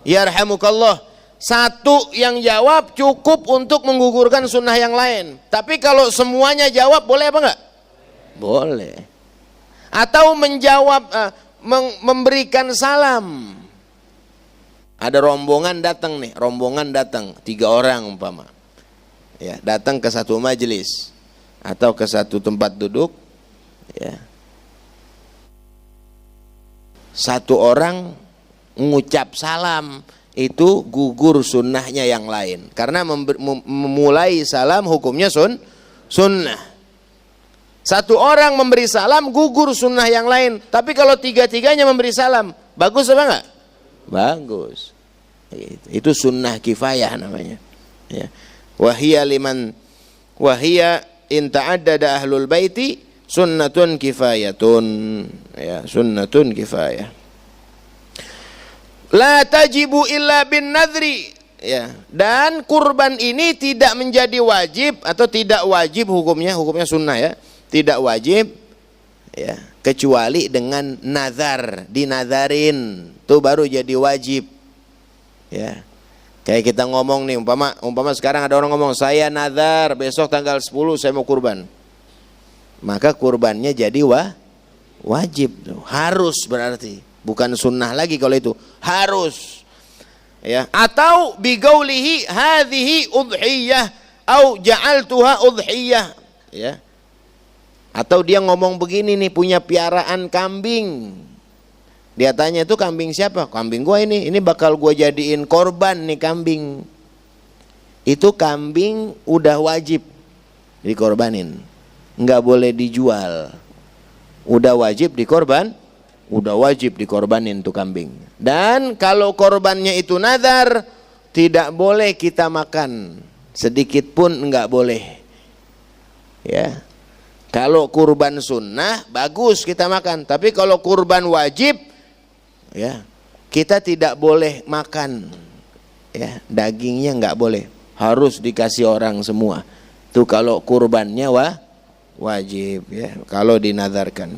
[SPEAKER 1] yarhamukallah. Satu yang jawab cukup untuk menggugurkan sunnah yang lain. Tapi kalau semuanya jawab boleh apa enggak? Boleh. Atau menjawab memberikan salam. Ada rombongan datang nih, 3 orang umpama. Ya, datang ke satu majelis atau ke satu tempat duduk, ya. Satu orang mengucap salam, itu gugur sunnahnya yang lain. Karena memulai salam hukumnya sunnah. Satu orang memberi salam, gugur sunnah yang lain. Tapi kalau 3-tiganya memberi salam, bagus apa enggak? Bagus. Itu sunnah kifayah namanya. Ya. Wahia in ta'addada ahlul baiti sunnatun kifayatun, ya, sunnatun kifayah. La tajibu illa bin nadri, ya. Dan kurban ini tidak menjadi wajib atau tidak wajib hukumnya sunnah, ya. Tidak wajib, ya, kecuali dengan nazar, dinadarin, itu baru jadi wajib. Ya. Kayak kita ngomong nih, umpama sekarang ada orang ngomong, saya nazar besok tanggal 10 saya mau kurban. Maka kurbannya jadi wajib, harus berarti, bukan sunnah lagi kalau itu, harus, ya. Atau bigaulihi hadhihi udhiyah au ja'altuha udhiyah, ya. Atau dia ngomong begini nih, punya piaraan kambing, dia tanya, itu kambing siapa? Kambing gua ini bakal gua jadiin korban nih kambing. Itu kambing udah wajib dikorbanin, nggak boleh dijual, udah wajib dikorbanin tuh kambing. Dan kalau korbannya itu nazar, tidak boleh kita makan, sedikit pun nggak boleh, ya. Kalau kurban sunnah bagus kita makan, tapi kalau kurban wajib, ya, kita tidak boleh makan, ya, dagingnya nggak boleh, harus dikasih orang semua. Tuh kalau kurbannya wajib, ya, kalau dinazarkan.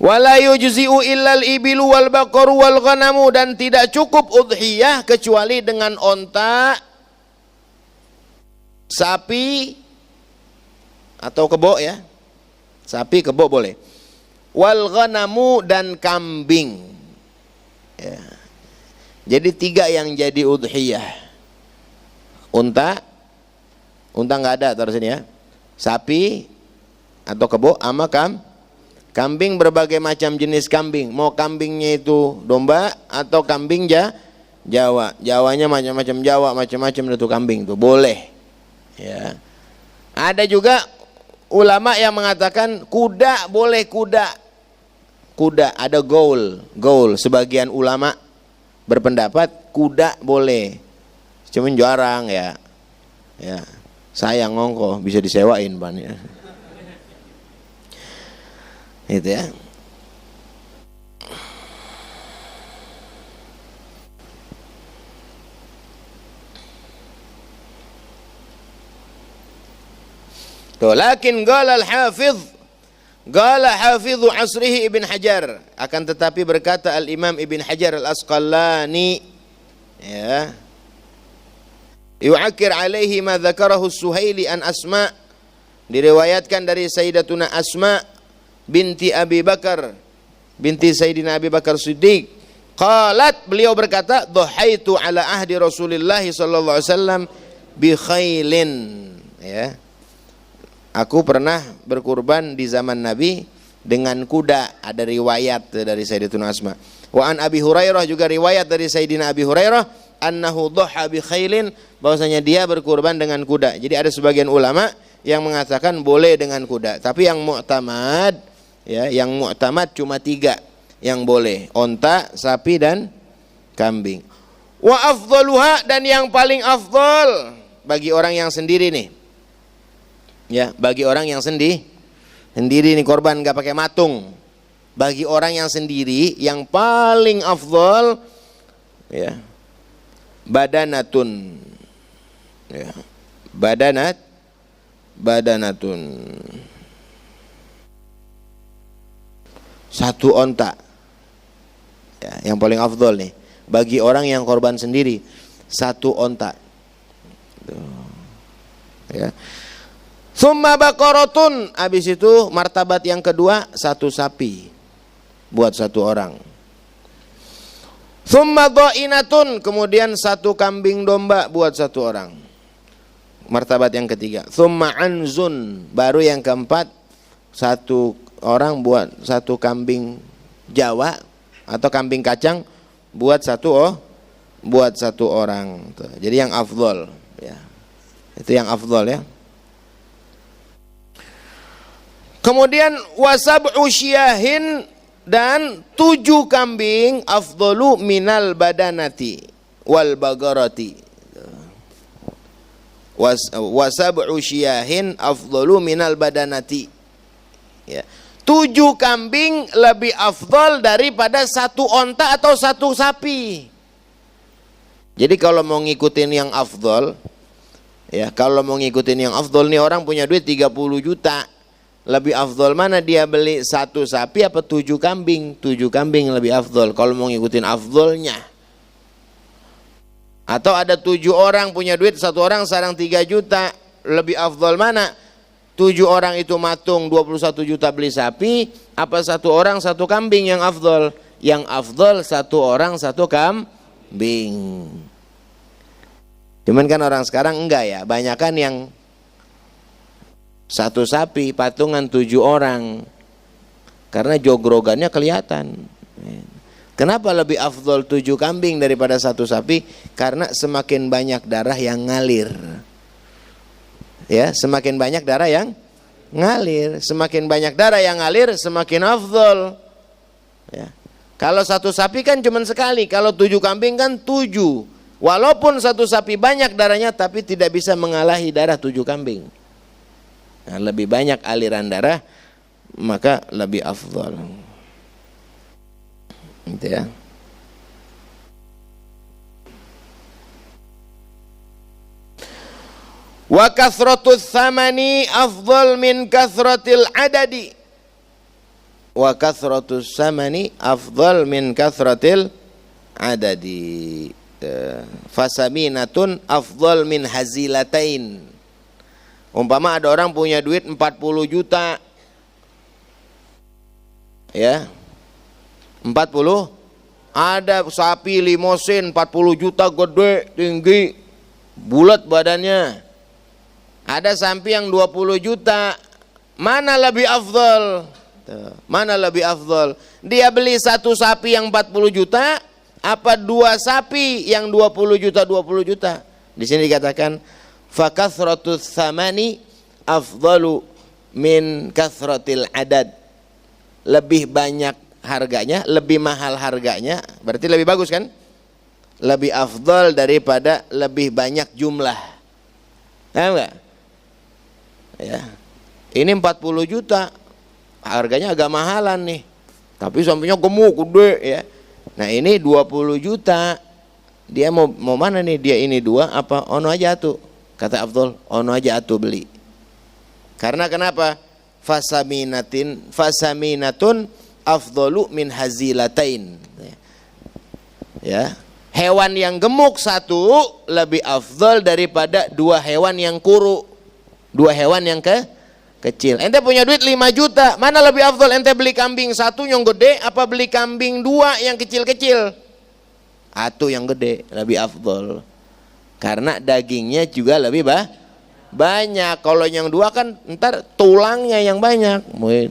[SPEAKER 1] Wala yujzi'u illal ibilu wal baqaru wal ghanamu, dan tidak cukup udhiyah kecuali dengan onta, sapi atau kebo, ya, Sapi, kebo boleh. Wal ghanamu, dan kambing. Ya. Jadi 3 yang jadi udhiyah. Unta nggak ada taruh sini ya. Sapi atau kebo sama kambing, berbagai macam jenis kambing. Mau kambingnya itu domba atau kambing Jawa. Jawanya macam-macam Jawa, macam-macam itu kambing tuh boleh. Ya. Ada juga ulama yang mengatakan kuda boleh, kuda ada gaul. Sebagian ulama berpendapat kuda boleh, cuman jarang ya. Sayang ngongko, bisa disewain ban ya. Itu ya. Tuh, lakin qala al-Hafidh, qala hafidhu asrihi Ibn Hajar, akan tetapi berkata al-Imam Ibn Hajar al-Asqalani, ya, yu'akir alaihi ma dzakarahu Suhaili an Asma, diriwayatkan dari Sayyidatuna Asma binti Abi Bakar, binti Sayyidina Abi Bakar Siddiq, qalat, beliau berkata, dhahaitu ala ahdi Rasulillah sallallahu alaihi wasallam bi khailin, ya, aku pernah berkurban di zaman Nabi dengan kuda. Ada riwayat dari Sayyidatuna Asma. Wa an Abi Hurairah, juga riwayat dari Sayyidina Abi Hurairah, annahu dhaha bi khailin, bahwasanya dia berkurban dengan kuda. Jadi ada sebagian ulama yang mengatakan boleh dengan kuda, tapi yang mu'tamad, ya, yang mu'tamad cuma 3 yang boleh, onta, sapi, dan kambing. Wa afdaluha, dan yang paling afdal bagi orang yang sendiri nih, ya, bagi orang yang sendiri nih, korban nggak pakai matung. Bagi orang yang sendiri yang paling afdal, ya, badanatun, ya, badanatun, 1 onta, ya, yang paling afdal nih bagi orang yang korban sendiri, 1 onta. Tuh, ya. Summa baqaratun, habis itu martabat yang kedua 1 sapi buat 1 orang. Summa dha'inatun, kemudian 1 kambing domba buat 1 orang. Martabat yang ketiga. Summa anzun, baru yang keempat 1 orang buat 1 kambing Jawa atau kambing kacang buat 1 orang. Tuh. Jadi yang afdol, ya. Itu yang afdol, ya. Kemudian wasab'u syiyahin, dan 7 kambing afdalu minal badanati wal bagarati. Wasab'u syiyahin afdalu minal badanati. Ya. 7 kambing lebih afdal daripada 1 onta atau 1 sapi. Jadi kalau mau ngikutin yang afdal, ya, kalau mau ngikutin yang afdal nih, orang punya duit 30 juta. Lebih afdol mana dia beli 1 sapi apa 7 kambing? 7 kambing lebih afdol kalau mau ngikutin afdolnya. Atau ada 7 orang punya duit, 1 orang sarang 3 juta, lebih afdol mana? 7 orang itu matung 21 juta beli sapi, apa 1 orang 1 kambing yang afdol? Yang afdol 1 orang 1 kambing. Cuman kan orang sekarang enggak ya, banyakan yang 1 sapi patungan 7 orang, karena jogrogannya kelihatan. Kenapa lebih afdol 7 kambing daripada 1 sapi? Karena semakin banyak darah yang ngalir, ya, semakin banyak darah yang ngalir, semakin banyak darah yang ngalir semakin afdol, ya. Kalau 1 sapi kan cuma sekali, kalau 7 kambing kan 7. Walaupun 1 sapi banyak darahnya, tapi tidak bisa mengalahi darah 7 kambing. Nah, lebih banyak aliran darah, maka lebih afdal. Gitu ya. Wa kathratus thamani afdal min kathratil adadi. Wa kathratus thamani afdal min kathratil adadi. Fasaminatun afdal min hazilatain. Umpama ada orang punya duit 40 juta, ya 40. Ada sapi limosin 40 juta gede, tinggi, bulat badannya. Ada sapi yang 20 juta. Mana lebih afdal? Mana lebih afdal? Dia beli satu sapi yang 40 juta apa dua sapi yang 20 juta 20 juta? Di sini dikatakan fa kathratus tsamani afdalu min kathratil adad. Lebih banyak harganya, lebih mahal harganya, berarti lebih bagus kan? Lebih afdal daripada lebih banyak jumlah. Paham enggak? Ya. Ini 40 juta. Harganya agak mahalan nih. Tapi sampingnya gemuk, gede ya. Nah, ini 20 juta. Dia mau mana nih? Dia ini dua apa ono aja tuh? Kata Abdul, ono aja tuh beli. Karena kenapa? Fasaminatun afdalu min hazilatain. Ya. Hewan yang gemuk satu lebih afdal daripada dua hewan yang kuru. Dua hewan yang kecil. Ente punya duit 5 juta, mana lebih afdal? Ente beli kambing satu yang gede apa beli kambing dua yang kecil-kecil? Satu yang gede lebih afdal. Karena dagingnya juga lebih banyak. Kalau yang dua kan ntar tulangnya yang banyak.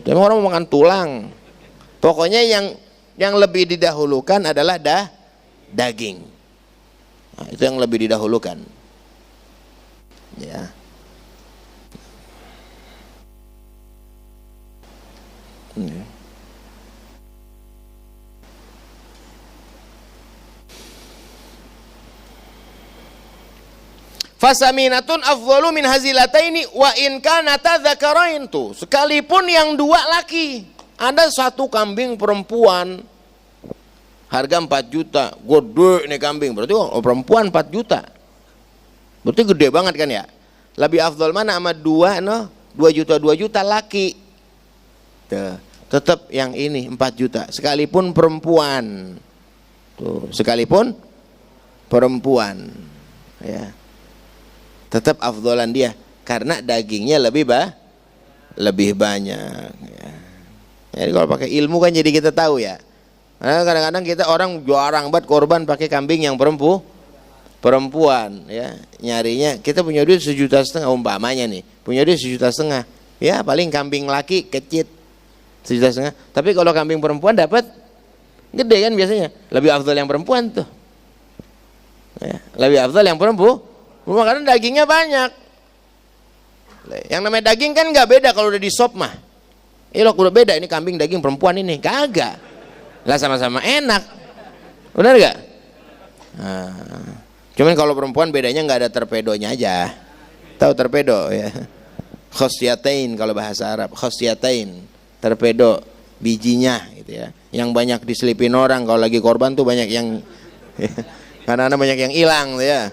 [SPEAKER 1] Memang orang mau makan tulang. Pokoknya yang lebih didahulukan adalah daging. Nah, itu yang lebih didahulukan. Ya. Fasaminatun afdalu min hazilataini wa in kana tadzakarain tuh. Sekalipun yang dua laki. Ada satu kambing perempuan harga 4 juta, gede nih kambing, berarti perempuan 4 juta, berarti gede banget kan ya. Lebih afdal mana sama dua 2 juta laki. Tetap yang ini 4 juta, sekalipun perempuan. Tuh, sekalipun perempuan, ya, tetap afdalan dia karena dagingnya lebih banyak. Ya. Jadi kalau pakai ilmu kan jadi kita tahu ya. Karena kadang-kadang kita orang jarang banget korban pakai kambing yang perempuan ya. Nyarinya kita punya duit 1,5 juta umpamanya nih. Punya duit 1,5 juta. Ya paling kambing laki kecil 1,5 juta. Tapi kalau kambing perempuan dapat gede kan biasanya. Lebih afdal yang perempuan tuh. Ya, lebih afdal yang perempuan karena dagingnya banyak. Yang namanya daging kan nggak beda kalau udah di sop mah. Loh udah beda ini kambing daging perempuan ini, kagak. Lah sama-sama enak. Benar gak? Nah, cuman kalau perempuan bedanya nggak ada torpedonya aja. Tahu torpedo ya? Khosyatain kalau bahasa Arab, khosyatain. Torpedo bijinya gitu ya. Yang banyak diselipin orang kalau lagi korban tuh banyak yang karena banyak yang hilang tuh ya.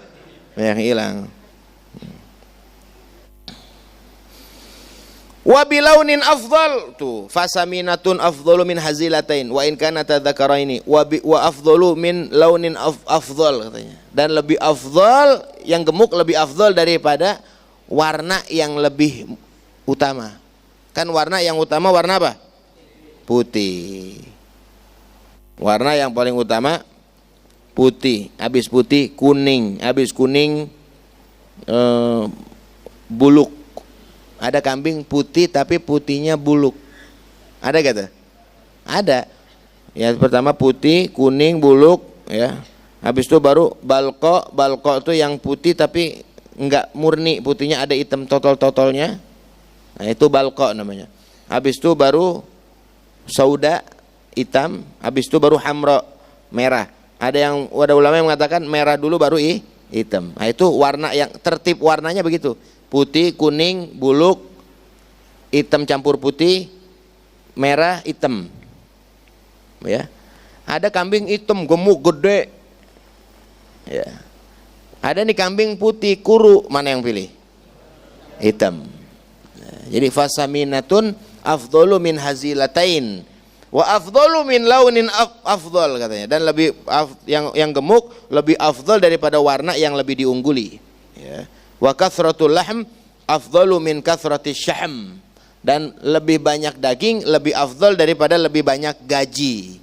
[SPEAKER 1] Banyak yang hilang. Wa bilaunin afdal tuh fasaminatun afdalu min hazilatain wa in kana tadzakaraini wa afdalu min launin afdal katanya. Dan lebih afdal yang gemuk lebih afdal daripada warna yang lebih utama. Kan warna yang utama warna apa? Putih. Warna yang paling utama putih, habis putih kuning, habis kuning buluk. Ada kambing putih tapi putihnya buluk. Ada gak tuh? Ada. Ya pertama putih, kuning, buluk ya. Habis itu baru balko. Balko itu yang putih tapi enggak murni putihnya, ada hitam totol-totolnya. Nah, itu balko namanya. Habis itu baru sauda hitam, habis itu baru hamro merah. Ada ulama yang mengatakan merah dulu baru hitam. Nah, itu warna yang tertib warnanya begitu. Putih, kuning, buluk, hitam campur putih, merah, hitam. Ya. Ada kambing hitam gemuk gede. Ya. Ada nih kambing putih kuru, mana yang pilih? Hitam. Jadi fasaminatun afdalu min hazilatain wa afdalu min launin afdal katanya. Dan lebih yang gemuk lebih afdal daripada warna yang lebih diungguli. Ya. Wa kathratul lahm afdalu min kathratis syahm. Dan lebih banyak daging lebih afdol daripada lebih banyak gaji.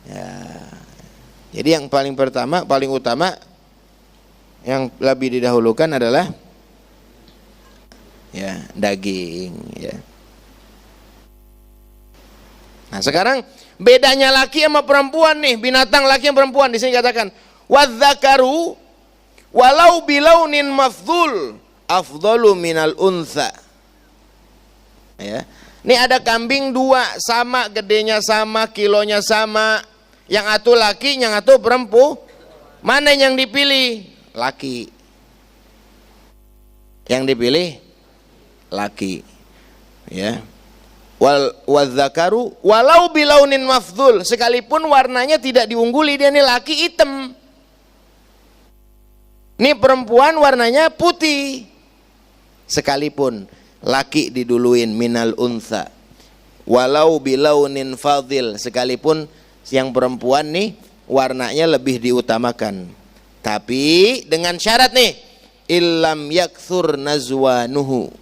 [SPEAKER 1] Ya. Jadi yang paling pertama, paling utama, yang lebih didahulukan adalah ya daging. Ya. Nah sekarang bedanya laki sama perempuan nih, binatang laki sama perempuan. Di sini katakan wadzakaru walau bilaunin mafdhul afdalu minal untha. Ya. Ini ada kambing dua, sama gedenya, sama kilonya, sama. Yang atu laki, yang atu perempuan. Mana yang dipilih? Laki. Yang dipilih laki. Ya. Wadzakaru walau bilaunin mafdhul, sekalipun warnanya tidak diungguli, dia ini laki hitam. Ini perempuan warnanya putih. Sekalipun laki diduluin minal untha. Walau bilaunin fadil, sekalipun yang perempuan nih warnanya lebih diutamakan. Tapi dengan syarat nih, illam yakthur nazwanuhu.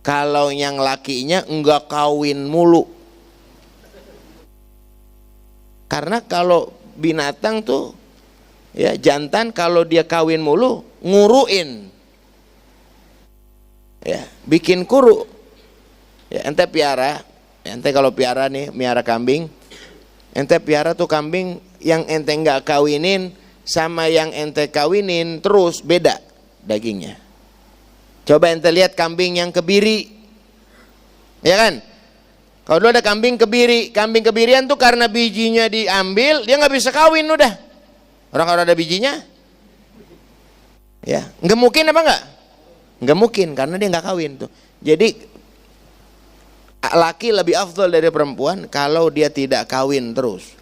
[SPEAKER 1] Kalau yang lakinya enggak kawin mulu. Karena kalau binatang tuh ya jantan kalau dia kawin mulu nguruin. Ya, bikin kuru. Ya, ente piara, ente kalau piara nih, miara kambing, ente piara tuh kambing yang ente enggak kawinin sama yang ente kawinin terus beda dagingnya. Coba ente lihat kambing yang kebiri, ya kan? Kalau dulu ada kambing kebiri, kambing kebirian tuh karena bijinya diambil, dia nggak bisa kawin udah. Orang kalau ada bijinya, ya nggak mungkin apa nggak? Nggak mungkin karena dia nggak kawin tuh. Jadi laki lebih afdal dari perempuan kalau dia tidak kawin terus.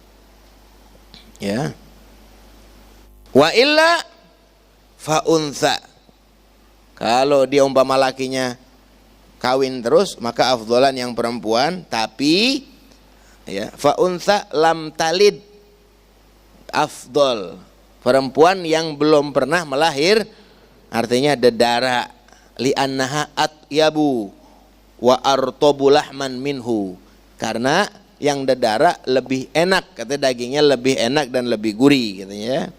[SPEAKER 1] Ya. Wa illa fa untha. Kalau dia umpama lakinya kawin terus, maka afdolan yang perempuan. Tapi ya, fa untha lam talid afdol, perempuan yang belum pernah melahir, artinya dedara, li'annaha atyabu wa artobu lahman minhu, karena yang dedara lebih enak, katanya dagingnya lebih enak dan lebih gurih katanya.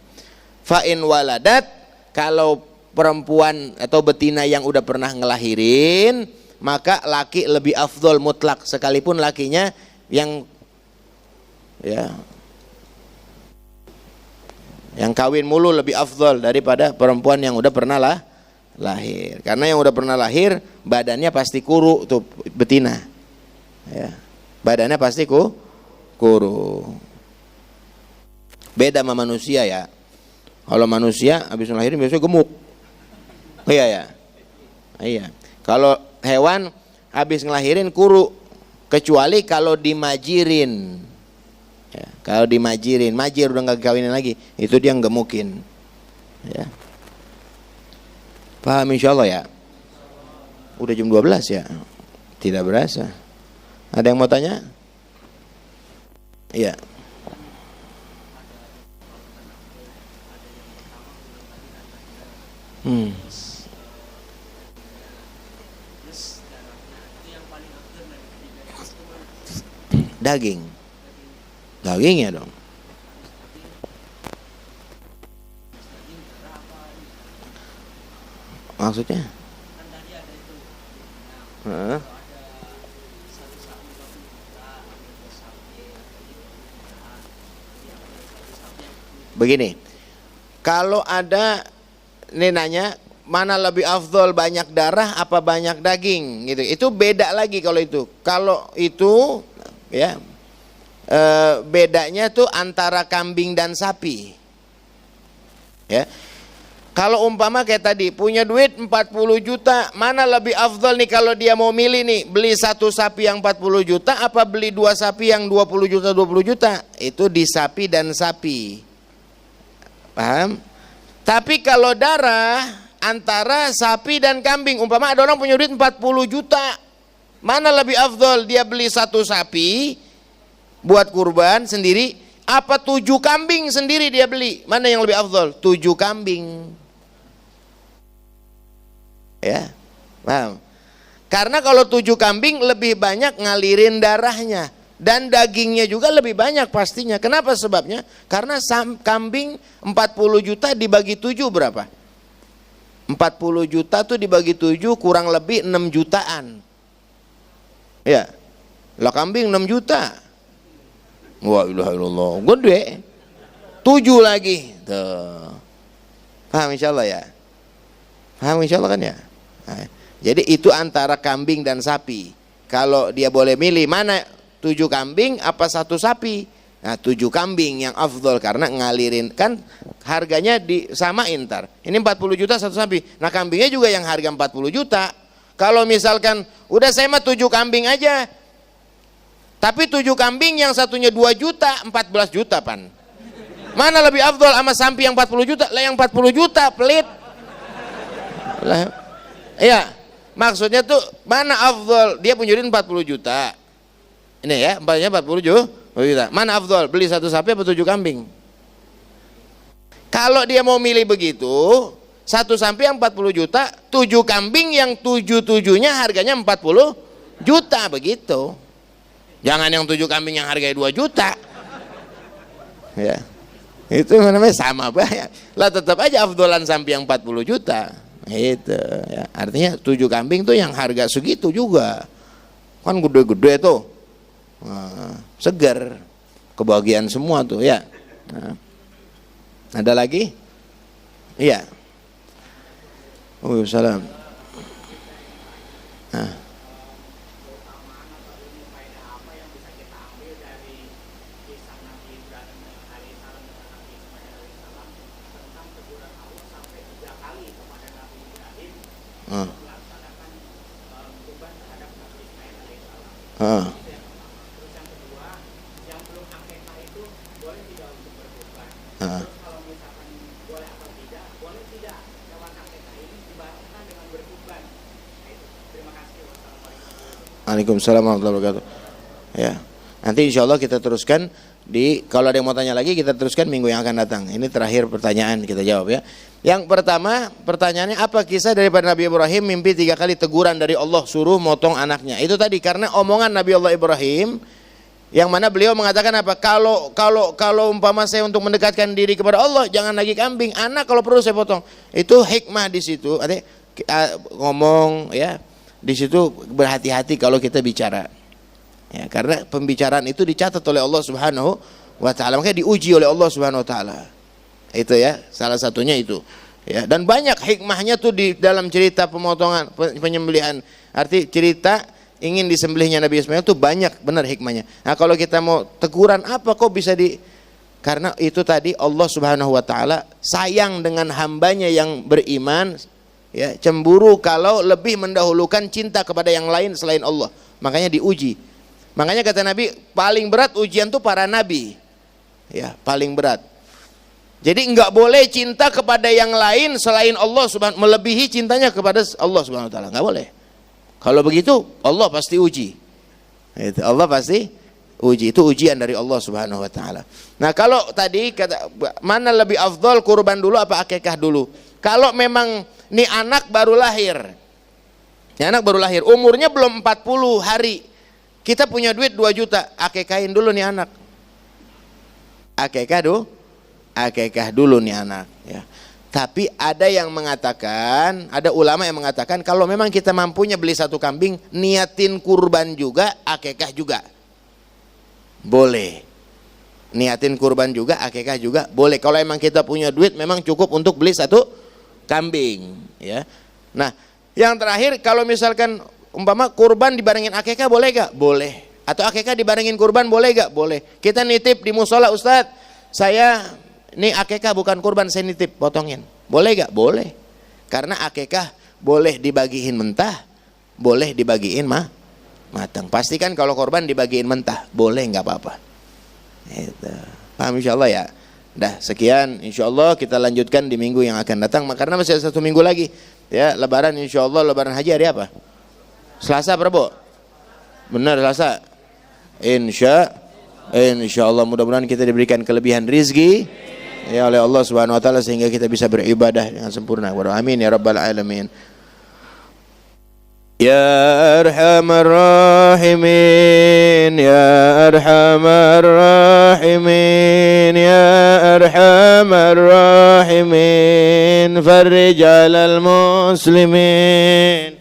[SPEAKER 1] Fa in waladat, kalau perempuan atau betina yang udah pernah ngelahirin, maka laki lebih afdol mutlak, sekalipun lakinya yang ya yang kawin mulu lebih afdol daripada perempuan yang udah pernah lahir. Karena yang udah pernah lahir badannya pasti kuru tuh betina. Ya. Badannya pasti kuru. Beda sama manusia ya. Kalau manusia habis ngelahirin biasanya gemuk. Iya ya. Iya. Kalau hewan habis ngelahirin kuru, kecuali kalau dimajirin. Ya, kalau dimajirin, majir udah nggak kawinin lagi, itu dia gemukin. Ya. Paham insyaallah ya. Udah jam 12 ya. Tidak berasa. Ada yang mau tanya? Iya. Dagingnya dong. Maksudnya? Begini, kalau ada ini nanya mana lebih afdol, banyak darah apa banyak daging gitu, itu beda lagi. Kalau itu ya bedanya tuh antara kambing dan sapi. Ya. Kalau umpama kayak tadi punya duit 40 juta, mana lebih afdal nih kalau dia mau milih nih, beli satu sapi yang 40 juta apa beli dua sapi yang 20 juta 20 juta? Itu di sapi dan sapi. Paham? Tapi kalau darah antara sapi dan kambing, umpama ada orang punya duit 40 juta, mana lebih afdal, dia beli satu sapi buat kurban sendiri apa 7 kambing sendiri dia beli? Mana yang lebih afdal? 7 kambing. Ya, paham? Karena kalau 7 kambing lebih banyak ngalirin darahnya. Dan dagingnya juga lebih banyak pastinya. Kenapa sebabnya? Karena kambing 40 juta dibagi 7 berapa? 40 juta tuh dibagi 7 kurang lebih 6 jutaan. Ya. Lah kambing 6 juta. Wah ilaha illallah. Gede. 7 lagi. Tuh. Paham insyaallah ya? Paham insyaallah kan ya? Nah, jadi itu antara kambing dan sapi. Kalau dia boleh milih mana 7 kambing apa 1 sapi. Nah 7 kambing yang afdol karena ngalirin. Kan harganya disamain ntar. Ini 40 juta 1 sapi. Nah kambingnya juga yang harga 40 juta. Kalau misalkan udah saya mah 7 kambing aja. Tapi 7 kambing yang satunya 2 juta 14 juta pan. Mana lebih afdol sama sapi yang 40 juta? Lah yang 40 juta pelit. Lah, iya. Maksudnya tuh mana afdol? Dia punya duit 40 juta. Ini ya, empatnya 40 juta. Mana afdol? Beli 1 sapi atau 7 kambing? Kalau dia mau milih begitu, 1 sapi yang 40 juta, 7 kambing yang 7-7-nya harganya 40 juta begitu. Jangan yang 7 kambing yang harganya 2 juta. Ya. Itu namanya sama banyak. Lah tetap aja afdolan sapi yang 40 juta. Itu ya. Artinya 7 kambing tuh yang harga segitu juga. Kan gede-gede tuh. Nah, segar, kebahagiaan semua tuh ya. Nah, ada lagi? Iya. Waalaikumsalam. Nah. Waalaikumsalam warahmatullahi wabarakatuh. Ya, nanti insya Allah kita teruskan kalau ada yang mau tanya lagi kita teruskan minggu yang akan datang. Ini terakhir pertanyaan kita jawab ya. Yang pertama pertanyaannya apa kisah daripada Nabi Ibrahim mimpi 3 kali teguran dari Allah suruh motong anaknya. Itu tadi karena omongan Nabi Allah Ibrahim yang mana beliau mengatakan apa? Kalau umpama saya untuk mendekatkan diri kepada Allah jangan lagi kambing, anak kalau perlu saya potong. Itu hikmah di situ. Artinya ngomong ya. Di situ berhati-hati kalau kita bicara. Ya, karena pembicaraan itu dicatat oleh Allah Subhanahu wa taala, makanya diuji oleh Allah Subhanahu wa taala. Itu ya, salah satunya itu. Ya, dan banyak hikmahnya tuh di dalam cerita pemotongan penyembelihan. Arti cerita ingin disembelihnya Nabi Ismail itu banyak benar hikmahnya. Nah, kalau kita mau teguran apa kok bisa karena itu tadi Allah Subhanahu wa taala sayang dengan hambanya yang beriman. Ya, cemburu kalau lebih mendahulukan cinta kepada yang lain selain Allah. Makanya diuji. Makanya kata Nabi, paling berat ujian tuh para nabi. Ya, paling berat. Jadi enggak boleh cinta kepada yang lain selain Allah Subhanahu melebihi cintanya kepada Allah Subhanahu wa taala. Enggak boleh. Kalau begitu Allah pasti uji. Itu Allah pasti uji. Itu ujian dari Allah Subhanahu wa taala. Nah, kalau tadi kata mana lebih afdol kurban dulu apa akikah dulu? Kalau memang nih anak baru lahir. Ini anak baru lahir, umurnya belum 40 hari. Kita punya duit 2 juta, akikahin dulu nih anak. Akikah dulu nih anak ya. Tapi ada yang mengatakan, ada ulama yang mengatakan kalau memang kita mampunya beli 1 kambing, niatin kurban juga, akikah juga. Boleh. Niatin kurban juga, akikah juga boleh. Kalau emang kita punya duit memang cukup untuk beli 1 kambing ya. Nah, yang terakhir kalau misalkan umpama kurban dibarengin akikah boleh gak? Boleh. Atau akikah dibarengin kurban boleh gak? Boleh. Kita nitip di musola, Ustadz, saya ini akikah bukan kurban, saya nitip potongin. Boleh gak? Boleh. Karena akikah boleh dibagiin mentah, boleh dibagiin matang. Pastikan kalau kurban dibagiin mentah, boleh nggak apa-apa. Itu. Paham insyaallah ya. Dah sekian, insyaallah kita lanjutkan di minggu yang akan datang. Karena masih ada 1 minggu lagi. Ya, Lebaran insyaallah, Lebaran haji hari apa? Selasa Prabu. Benar Selasa. Insyaallah mudah-mudahan kita diberikan kelebihan rizki ya oleh Allah Subhanahu wa taala sehingga kita bisa beribadah dengan sempurna. Amin ya rabbal alamin. يا أرحم الراحمين يا أرحم الراحمين يا أرحم الراحمين فرج على المسلمين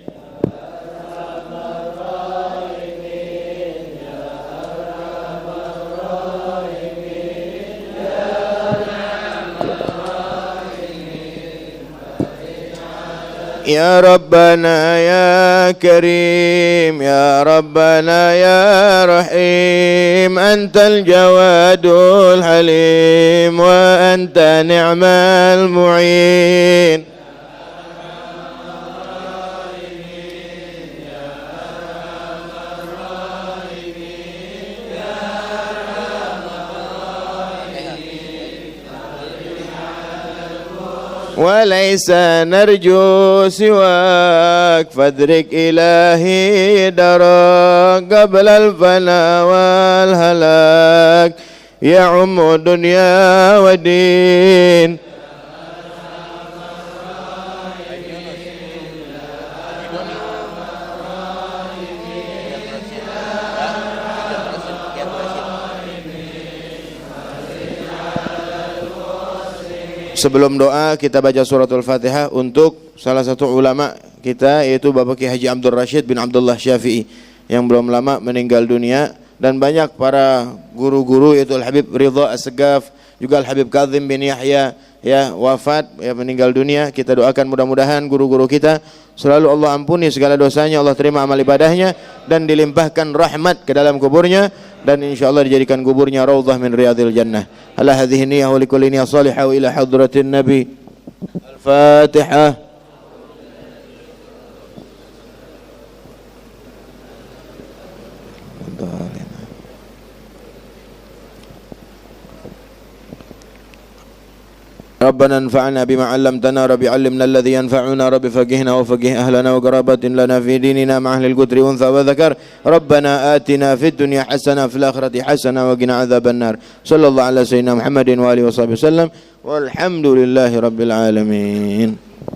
[SPEAKER 1] يا ربنا يا كريم يا ربنا يا رحيم أنت الجواد الحليم وأنت نعم المعين وليس نرجو سواك فادرك إلهي دراك قبل الفنا والهلاك يعم الدنيا والدين Sebelum doa kita baca suratul Fatihah untuk salah satu ulama kita yaitu Bapak Ki Haji Abdul Rashid bin Abdullah Syafi'i yang belum lama meninggal dunia, dan banyak para guru-guru yaitu Al-Habib Ridha As-Segaf, juga Al-Habib Kazim bin Yahya ya wafat ya meninggal dunia. Kita doakan mudah-mudahan guru-guru kita selalu Allah ampuni segala dosanya, Allah terima amal ibadahnya dan dilimpahkan rahmat ke dalam kuburnya, dan insyaallah dijadikan kuburnya raudhah min riyadil jannah. Ala hadhihi niyyah wa likulli niyyah salihah wa ila hadratin nabi. Al-Fatihah. ربنا انفعنا بما علمتنا رب علمنا الذي ينفعنا رب فقهنا وفقه أهلنا وقرابة لنا في ديننا مع أهل القدر أنثى وذكر ربنا آتنا في الدنيا حسنة في الآخرة حسنة وقنا عذاب النار صلى الله على سيدنا محمد وآله وصحبه وسلم والحمد لله رب العالمين.